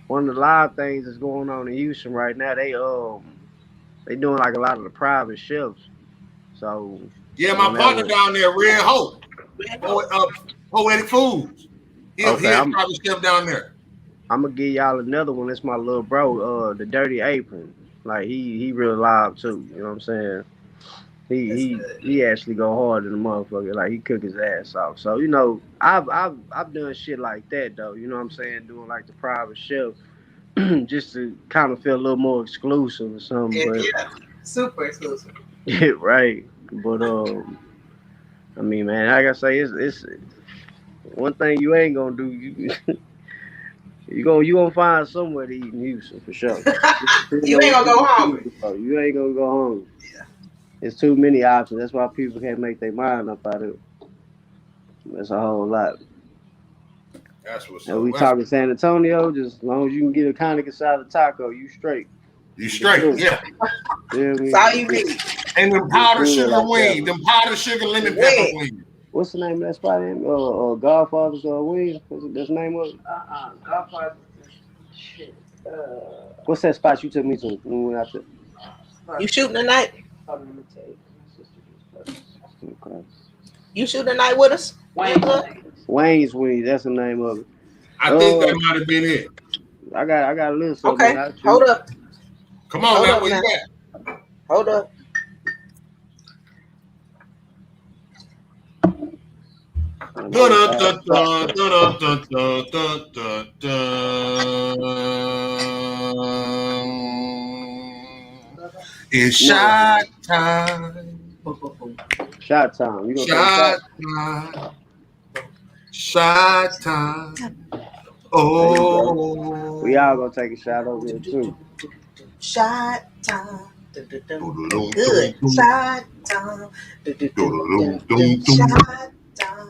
one of the live things that's going on in Houston right now, they doing like a lot of the private chefs. So
yeah, my partner down there, Red Hope, Poetic Foods. He's a private chef down there.
I'm gonna give y'all another one. That's my little bro, the Dirty Apron. Like he real live too. You know what I'm saying? He actually go hard in the motherfucker. Like he cook his ass off. So I've done shit like that though. You know what I'm saying? Doing like the private chef, just to kind of feel a little more exclusive or something.
Yeah, super exclusive.
Yeah, right. But I mean, man, like I say, it's one thing you ain't gonna do. You gonna find somewhere to eat in Houston for sure.
You ain't gonna go hungry.
You ain't gonna go hungry.
Yeah.
It's too many options. That's why people can't make their mind up out of it. That's a whole lot.
That's what's
up. We talking San Antonio, just as long as you can get a Conica salad taco, you straight.
You straight, yeah.
That's all you need.
And them powdered sugar wings, them powdered sugar lemon pepper wings.
What's the name of that spot? Godfather's Wings. What's the name of it? Godfather's. What's that spot you took me to when we went out there?
You shooting tonight?
Okay.
You shooting tonight with us?
Wayne's Wings. That's the name of it.
I think that might have been it.
I got a list.
Okay, hold up.
Come on, now, where you at?
Hold up.
It's shot time.
Shot time. You gonna
Shot time. Shot time. Oh.
We all gonna take a shot over here too.
Shot time. Good. Shot time. Shot time.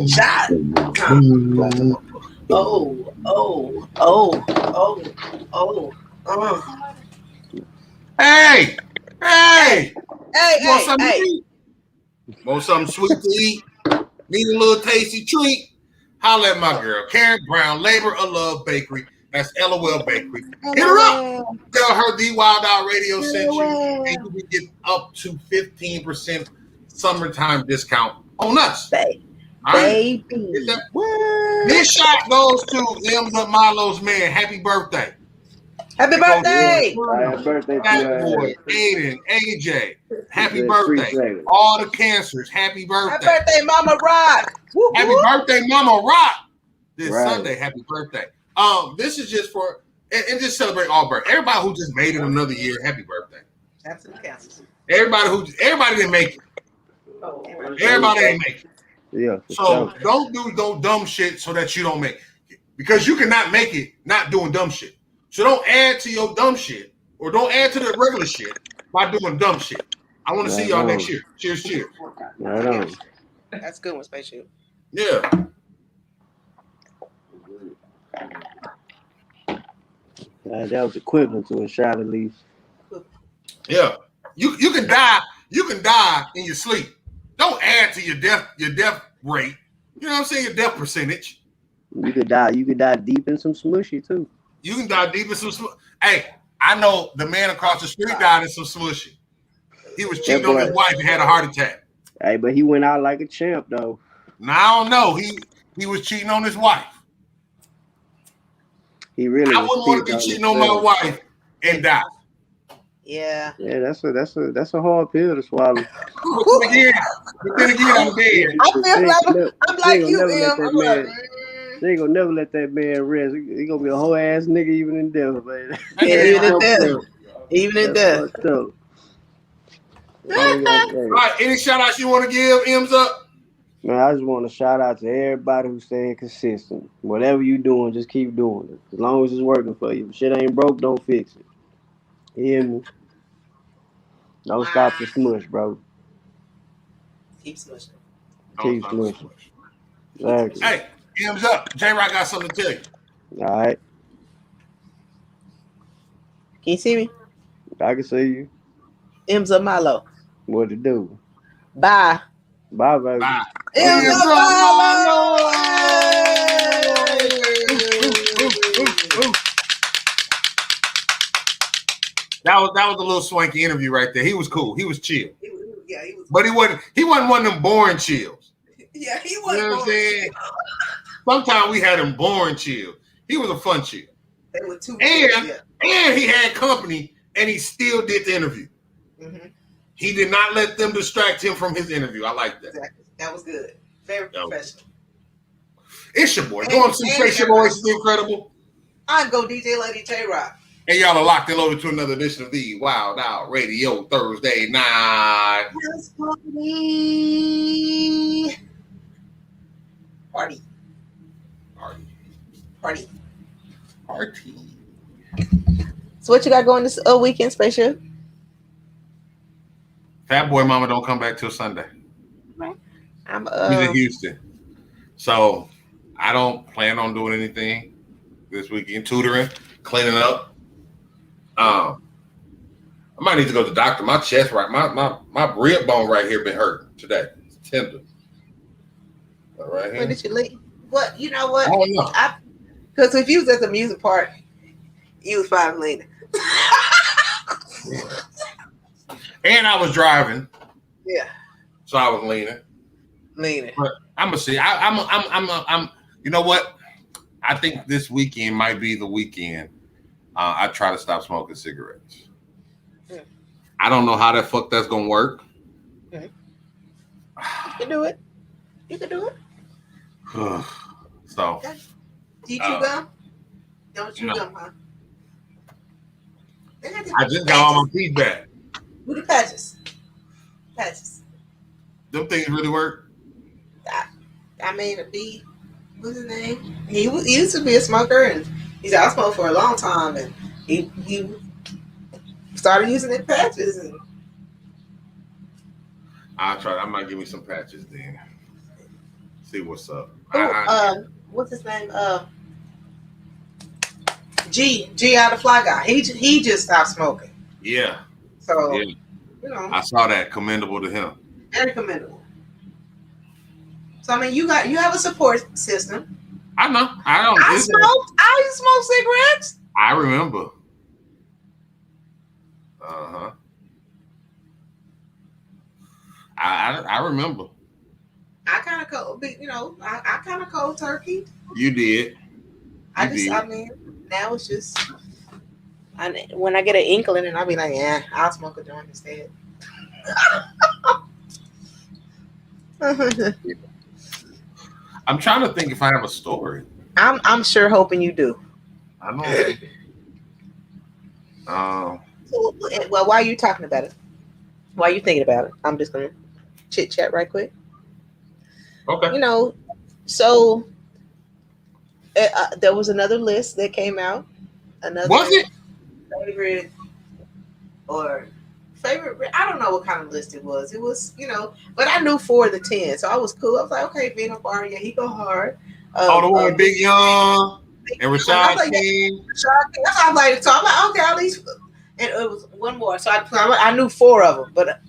Shot.
Hey!
Hey,
Want something
hey.
to eat? Want something sweet to eat? Need a little tasty treat? Holla at my girl, Karen Brown, Labor of Love Bakery. That's LOL Bakery. Hit her up. Tell her the WildOut Radio sent you, and you can get up to 15% summertime discount on us.
Baby.
This shot goes to M's Up Milo's man. Happy birthday.
Happy birthday.
Happy birthday to
Fat boy, Aiden, AJ. Happy birthday. All the cancers. Happy birthday.
Happy birthday, Mama Rock.
Happy birthday, Mama Rock. This
Right.
Sunday. Happy birthday. This is just for and just celebrate all birthday. Everybody who just made it another year. Happy birthday.
Absolute cancers.
Everybody didn't make it. Everybody didn't make it.
Yeah.
So don't do no dumb shit so that you don't make it. Because you cannot make it not doing dumb shit. So don't add to your dumb shit or don't add to the regular shit by doing dumb shit. I want to see y'all next year. Cheers, cheers.
Right on.
That's a good one, Spaceship.
Yeah.
That was equivalent to a shot at least.
Yeah. You can die. You can die in your sleep. Don't add to your death rate. You know what I'm saying? Your death percentage.
You could die deep in some smushy too.
You can die deep in some smushy. Hey, I know the man across the street died in some smushy. He was cheating on his wife and had a heart attack.
Hey, but he went out like a champ though.
Now I don't know. He was cheating on his wife.
He really.
I wouldn't want to be cheating on my wife and die.
Yeah.
Yeah, that's a hard pill to swallow.
But then again, I'm dead.
I'm like you, Em.
They ain't gonna never let that man rest. He gonna be a whole ass nigga even in death, man.
Even in death.
All right, any shout outs you want to give, M's Up?
Man, I just want to shout out to everybody who's staying consistent. Whatever you doing, just keep doing it. As long as it's working for you. If shit ain't broke, don't fix it. You hear me? Don't stop the smush, bro.
Keep smushing.
Keep smushing. Exactly.
Hey, M's Up. J-Rock got something to tell you.
All right.
Can you see me?
I can see you.
M's Up Milo.
What to do?
Bye.
Bye, baby.
Bye.
M's Up Milo.
That was a little swanky interview right there. He was cool. He was chill.
He was.
But he wasn't one of them boring chills.
Yeah, he wasn't.
You know what I'm saying? Sometimes we had him boring chill. He was a fun chill.
They were too.
And he had company, and he still did the interview.
Mm-hmm.
He did not let them distract him from his interview. I like that.
Exactly. That was good. Very professional.
It's your boy. Go on to Spaceship Voice is incredible.
I go DJ Lady J-Rock.
And y'all are locked and loaded to another edition of the WildOut Radio Thursday night.
Party. So what you got going this weekend, Spaceship?
Fat Boy Mama don't come back till Sunday.
Right.
He's in Houston. So I don't plan on doing anything this weekend. Tutoring, cleaning up. I might need to go to the doctor. My chest my rib bone right here been hurting today. It's tender. Right here.
When did you leave? What? You know what?
I don't know.
Because if you was at the music park, you was fine leaning.
And I was driving.
Yeah.
So I was leaning.
Leaning.
But I'm gonna see. I'm. You know what? I think this weekend might be the weekend. I try to stop smoking cigarettes.
Mm.
I don't know how the fuck that's gonna work.
Mm. You can do it. You can do it.
So.
Do you chew gum? Don't chew gum, huh?
I just got all my teeth back.
Who the patches? Patches.
Them things really work.
I made a B. What's his name? He used to be a smoker, and he said I smoked for a long time, and he started using the patches. And
I'll try. I might give me some patches then. See what's up.
What's his name? G out of Fly Guy. He just stopped smoking.
Yeah.
So
yeah.
You know,
I saw that. Commendable to him.
Very commendable. So I mean, you have a support system.
I know. I used
to smoke cigarettes.
I remember. Uh-huh. I remember.
I kind of cold, you know. I kind of cold turkey.
You did.
I mean, now it's just. When I get an inkling, and I'll be like, yeah, I'll smoke a joint instead.
I'm trying to think if I have a story.
I'm sure hoping you do.
I know.
Well, while you're talking about it, while you're thinking about it, I'm just gonna chit chat right quick.
Okay.
You know, so there was another list that came out.
Was it
favorite or favorite? I don't know what kind of list it was. It was, you know, but I knew 4 of the 10, so I was cool. I was like, okay, Vino Bar, yeah, he go hard.
The one with Big Young and Rashad King.
That's what I'm like. So I'm like, okay, at least. And it was one more. So I knew 4 of them, but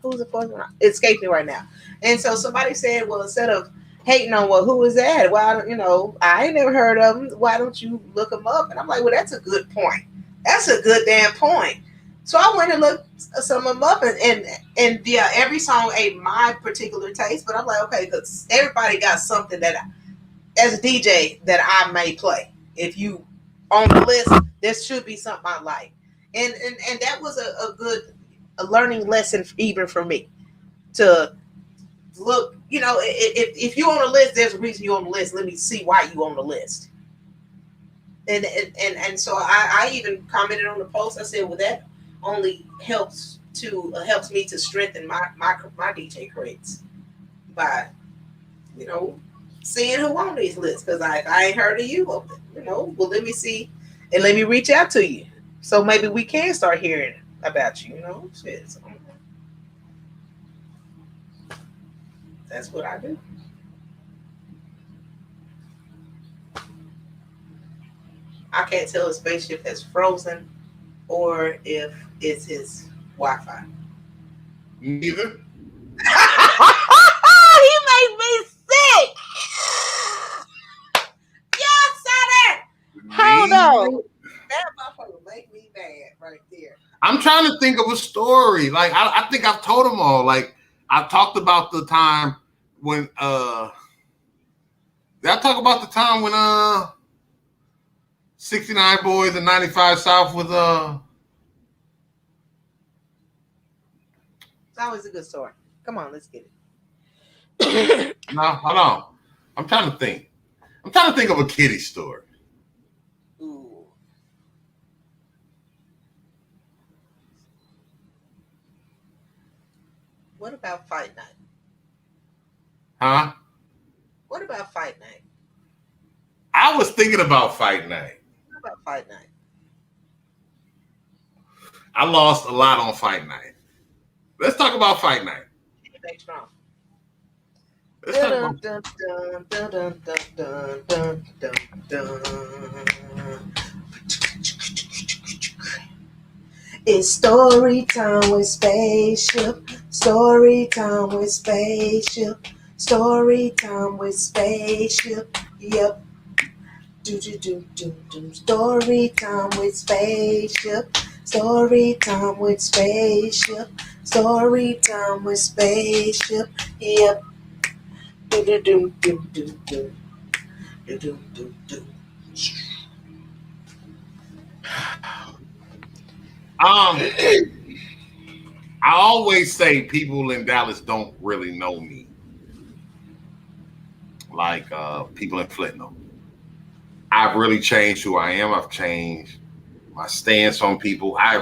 who was the 4th one? It escaped me right now. And so somebody said, well, instead of hating on, well, who was that? Well, you know, I ain't never heard of him. Why don't you look him up? And I'm like, well, that's a good point. That's a good damn point. So I went and looked some of them up, and yeah, every song ain't my particular taste, but I'm like, okay, because everybody got something that, as a DJ, that I may play. If you on the list, there should be something I like, and that was a good learning lesson even for me to look. You know, if you're on the list, there's a reason you're on the list. Let me see why you on the list. And so I even commented on the post. I said, well, that only helps me to strengthen my DJ crates by, you know, seeing who on these lists, because I ain't heard of you. You know, well, let me see and let me reach out to you, so maybe we can start hearing about you. You know, shit. So, that's what I do. I can't tell a spaceship that's frozen or if it's his Wi-Fi.
Neither.
He made me sick. Yes, sir. Hold on. That motherfucker make me bad right there.
I'm trying to think of a story. Like I think I've told them all. Like I talked about the time when did I talk about the time when 69 Boys and 95 South was
It's always a good story. Come on, let's get it.
No, hold on. I'm trying to think. I'm trying to think of a kiddie story.
Ooh. What about fight night?
Huh?
What about fight night?
I was thinking about fight night.
What about fight night?
I lost a lot on fight night. Let's talk about fight night.
Make strong.
Let's talk about
It's story time with Spaceship. Story time with Spaceship. Story time with Spaceship. Yep. Do. Story time with Spaceship. Story time with Spaceship. Story time with Spaceship. Yep.
I always say people in Dallas don't really know me, like people in Flint know. I've really changed who I am. I've changed my stance on people. I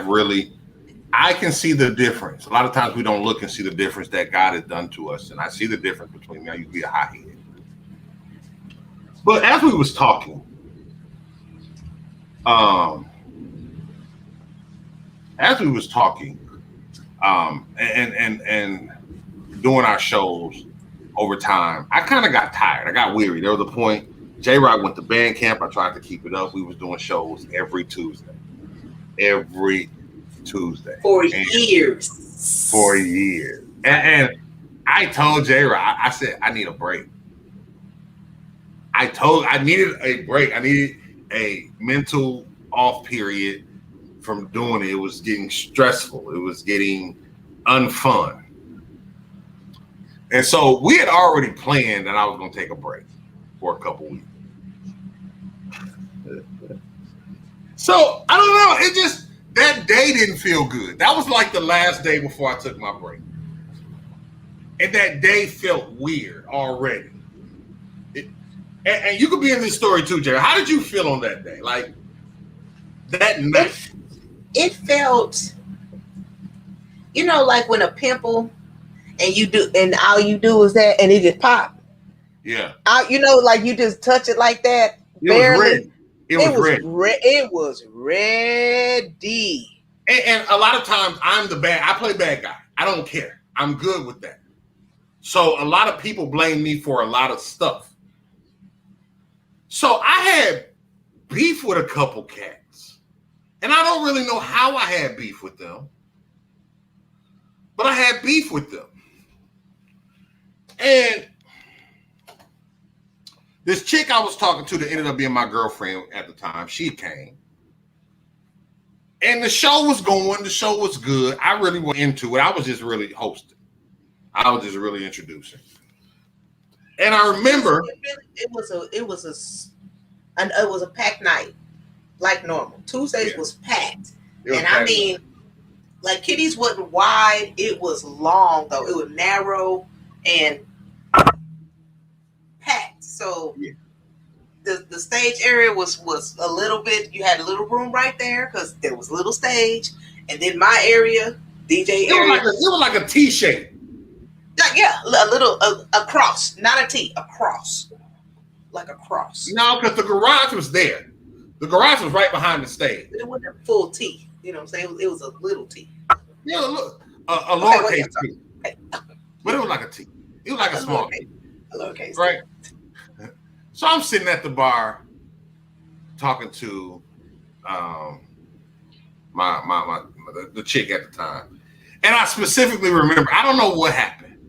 can see the difference. A lot of times we don't look and see the difference that God has done to us, and I see the difference between me. I used to be a hothead, but as we was talking, and doing our shows over time, I kind of got tired. I got weary. There was a point. J-Rock went to band camp. I tried to keep it up. We was doing shows every Tuesday. For years. And I told J-Rock, I said, I need a break. I needed a break. I needed a mental off period from doing it. It was getting stressful. It was getting unfun. And so we had already planned that I was going to take a break for a couple weeks. So I don't know. It just, that day didn't feel good. That was like the last day before I took my break. And that day felt weird already. And you could be in this story too, Jerry. How did you feel on that day? Like that night?
It felt, like when a pimple and all you do is that and it just pop.
Yeah.
Like you just touch it like that. Barely.
It was red.
It was ready.
And a lot of times I play bad guy. I don't care. I'm good with that. So a lot of people blame me for a lot of stuff. So I had beef with a couple cats. And I don't really know how I had beef with them. But I had beef with them. And this chick I was talking to that ended up being my girlfriend at the time, she came. And the show was going. The show was good. I really went into it. I was just really hosting. I was just really introducing. And I remember
it was a packed night, like normal. Tuesdays was packed. I mean, like Kitty's wasn't wide. It was long though. It was narrow and packed. So the stage area was a little bit. You had a little room right there because there was a little stage, and then my area, DJ area,
it was like a T shape.
Yeah, a cross, not a T, a cross, like a cross.
No, because the garage was there. The garage was right behind the stage.
It wasn't a full T. You know what I'm saying? It was a little T.
Yeah, look, a lowercase T. But it was like a T. It was like a small T.
A lowercase.
Right. So I'm sitting at the bar talking to the chick at the time. And I specifically remember, I don't know what happened,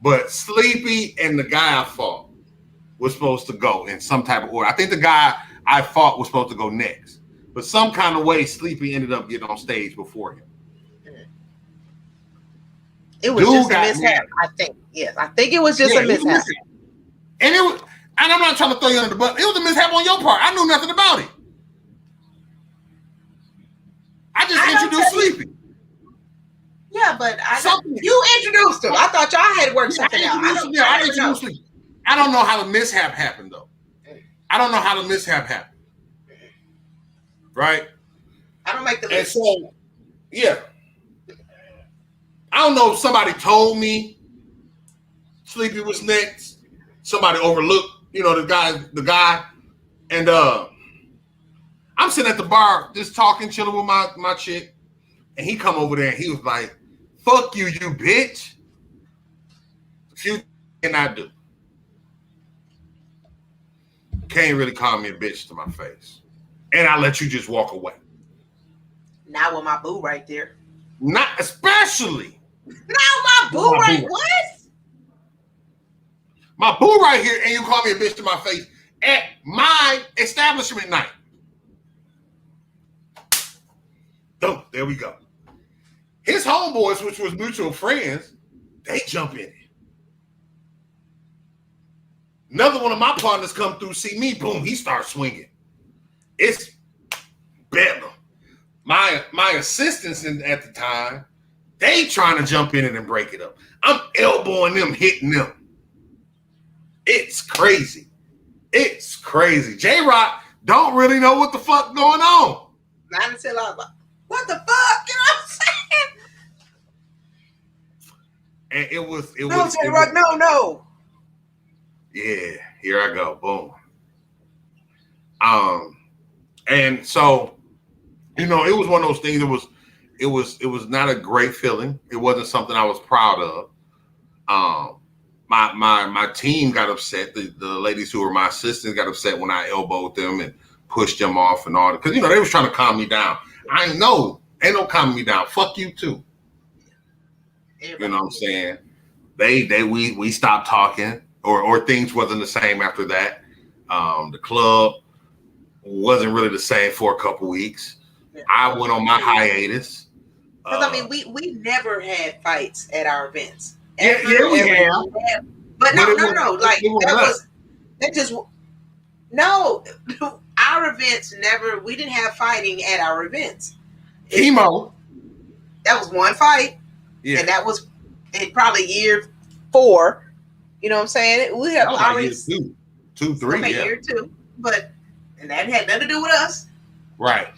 but Sleepy and the guy I fought was supposed to go in some type of order. I think the guy I fought was supposed to go next. But some kind of way, Sleepy ended up getting on stage before him.
It was just a mishap, I think. Yes, I think it was just a mishap.
And I'm not trying to throw you under the bus. It was a mishap on your part. I knew nothing about it. I just introduced Sleepy.
Yeah, but you introduced him. I thought y'all had worked something out.
I introduced Sleepy. I don't know how the mishap happened, though. I don't know how the mishap happened. Right?
I don't make the list.
And so, yeah. I don't know if somebody told me Sleepy was next. Somebody overlooked, the guy. And I'm sitting at the bar just talking, chilling with my chick. And he come over there and he was like, fuck you, you bitch. A few things I do. Can't really call me a bitch to my face. And I let you just walk away.
Not with my boo right there.
Not especially.
Not my boo right there. What?
My boo right here, and you call me a bitch to my face at my establishment night. Oh, there we go. His homeboys, which was mutual friends, they jump in it. Another one of my partners come through, see me, boom, he starts swinging. It's bedlam. My assistants at the time, they trying to jump in it and break it up. I'm elbowing them, hitting them. It's crazy. It's crazy. J-Rock don't really know what the fuck going on.
Not until I was like, what the fuck? You know what I'm saying?
And it was
J-Rock, no.
Yeah, here I go. Boom. And so, you know, it was one of those things. It was not a great feeling. It wasn't something I was proud of. My team got upset. The ladies who were my assistants got upset when I elbowed them and pushed them off and all that. Because, you know, they was trying to calm me down. Ain't no calming me down. Fuck you too. You know what I'm saying? We stopped talking, or things wasn't the same after that. The club wasn't really the same for a couple weeks. Yeah. I went on my hiatus.
Because I mean, we never had fights at our events.
We have.
But no. Like our events never. We didn't have fighting at our events.
Chemo.
That was one fight.
Yeah.
And that was in probably year 4. You know what I'm saying? We have already
two, 3, yeah.
Year 2, and that had nothing to do with us.
Right.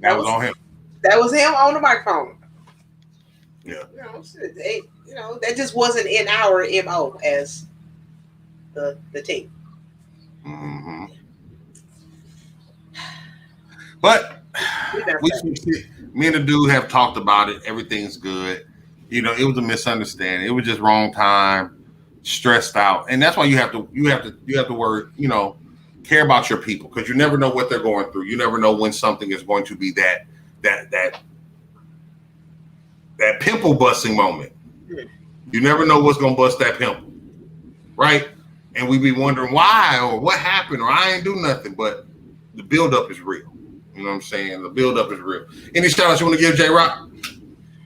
That was on him.
That was him on the microphone.
Yeah.
You know, that just wasn't in our MO as the team.
Mm-hmm. But me and the dude have talked about it. Everything's good. You know, it was a misunderstanding. It was just wrong time, stressed out, and that's why you have to worry. You know, care about your people, because you never know what they're going through. You never know when something is going to be that pimple busting moment. You never know what's gonna bust that pimple, right? And we be wondering why or what happened or I ain't do nothing, but the buildup is real. You know what I'm saying? The buildup is real. Any shout outs you want to give, J-Rock?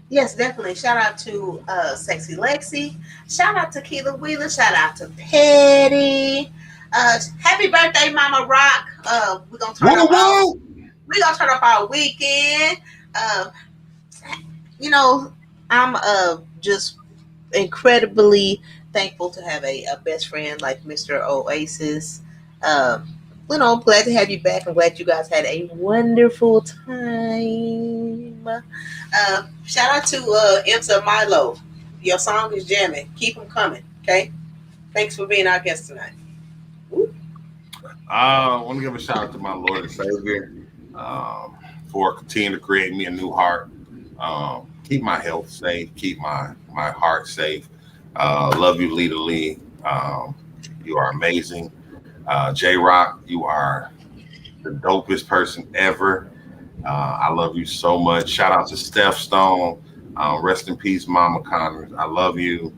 Yes, definitely. Shout out to Sexy Lexi. Shout out to Keela Wheeler. Shout out to Petty. Happy birthday, Mama Rock. We're gonna turn up our weekend. You know, I'm just incredibly thankful to have a best friend like Mr. Oasis. You know, I'm glad to have you back. I'm glad you guys had a wonderful time. Shout out to UP Milo. Your song is jamming. Keep them coming, okay? Thanks for being our guest tonight.
I want to give a shout out to my Lord and Savior for continuing to create me a new heart. Keep my health safe. Keep my heart safe. Love you, Lita Lee. You are amazing. J-Rock, you are the dopest person ever. I love you so much. Shout out to Steph Stone. Rest in peace, Mama Connors. I love you.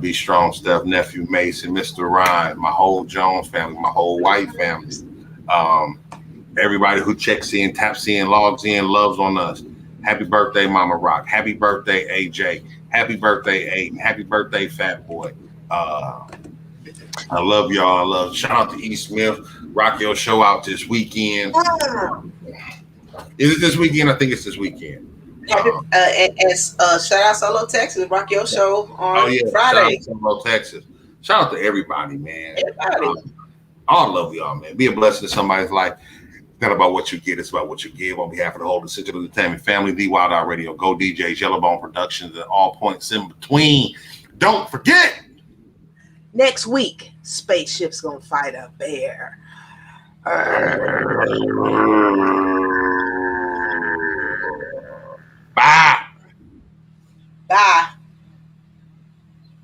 Be strong, Steph. Nephew Mason, Mr. Ryan, my whole Jones family, my whole White family. Everybody who checks in, taps in, logs in, loves on us. Happy birthday, Mama Rock. Happy birthday, AJ. Happy birthday, Aiden. Happy birthday, Fat Boy. I love y'all. Shout out to E. Smith. Rock your show out this weekend. Is it this weekend? I think it's this weekend.
Shout out Solo Texas. Rock your show on Friday.
Shout out Solo Texas. Shout out to everybody, man.
Everybody.
I love y'all, man. Be a blessing to somebody's life. It's not about what you get, it's about what you give. On behalf of the whole Essential Entertainment family, the WildOut Radio, Go DJs, Yellowbone Productions, and all points in between. Don't forget,
next week, Spaceship's gonna fight a bear.
Bye.
Bye.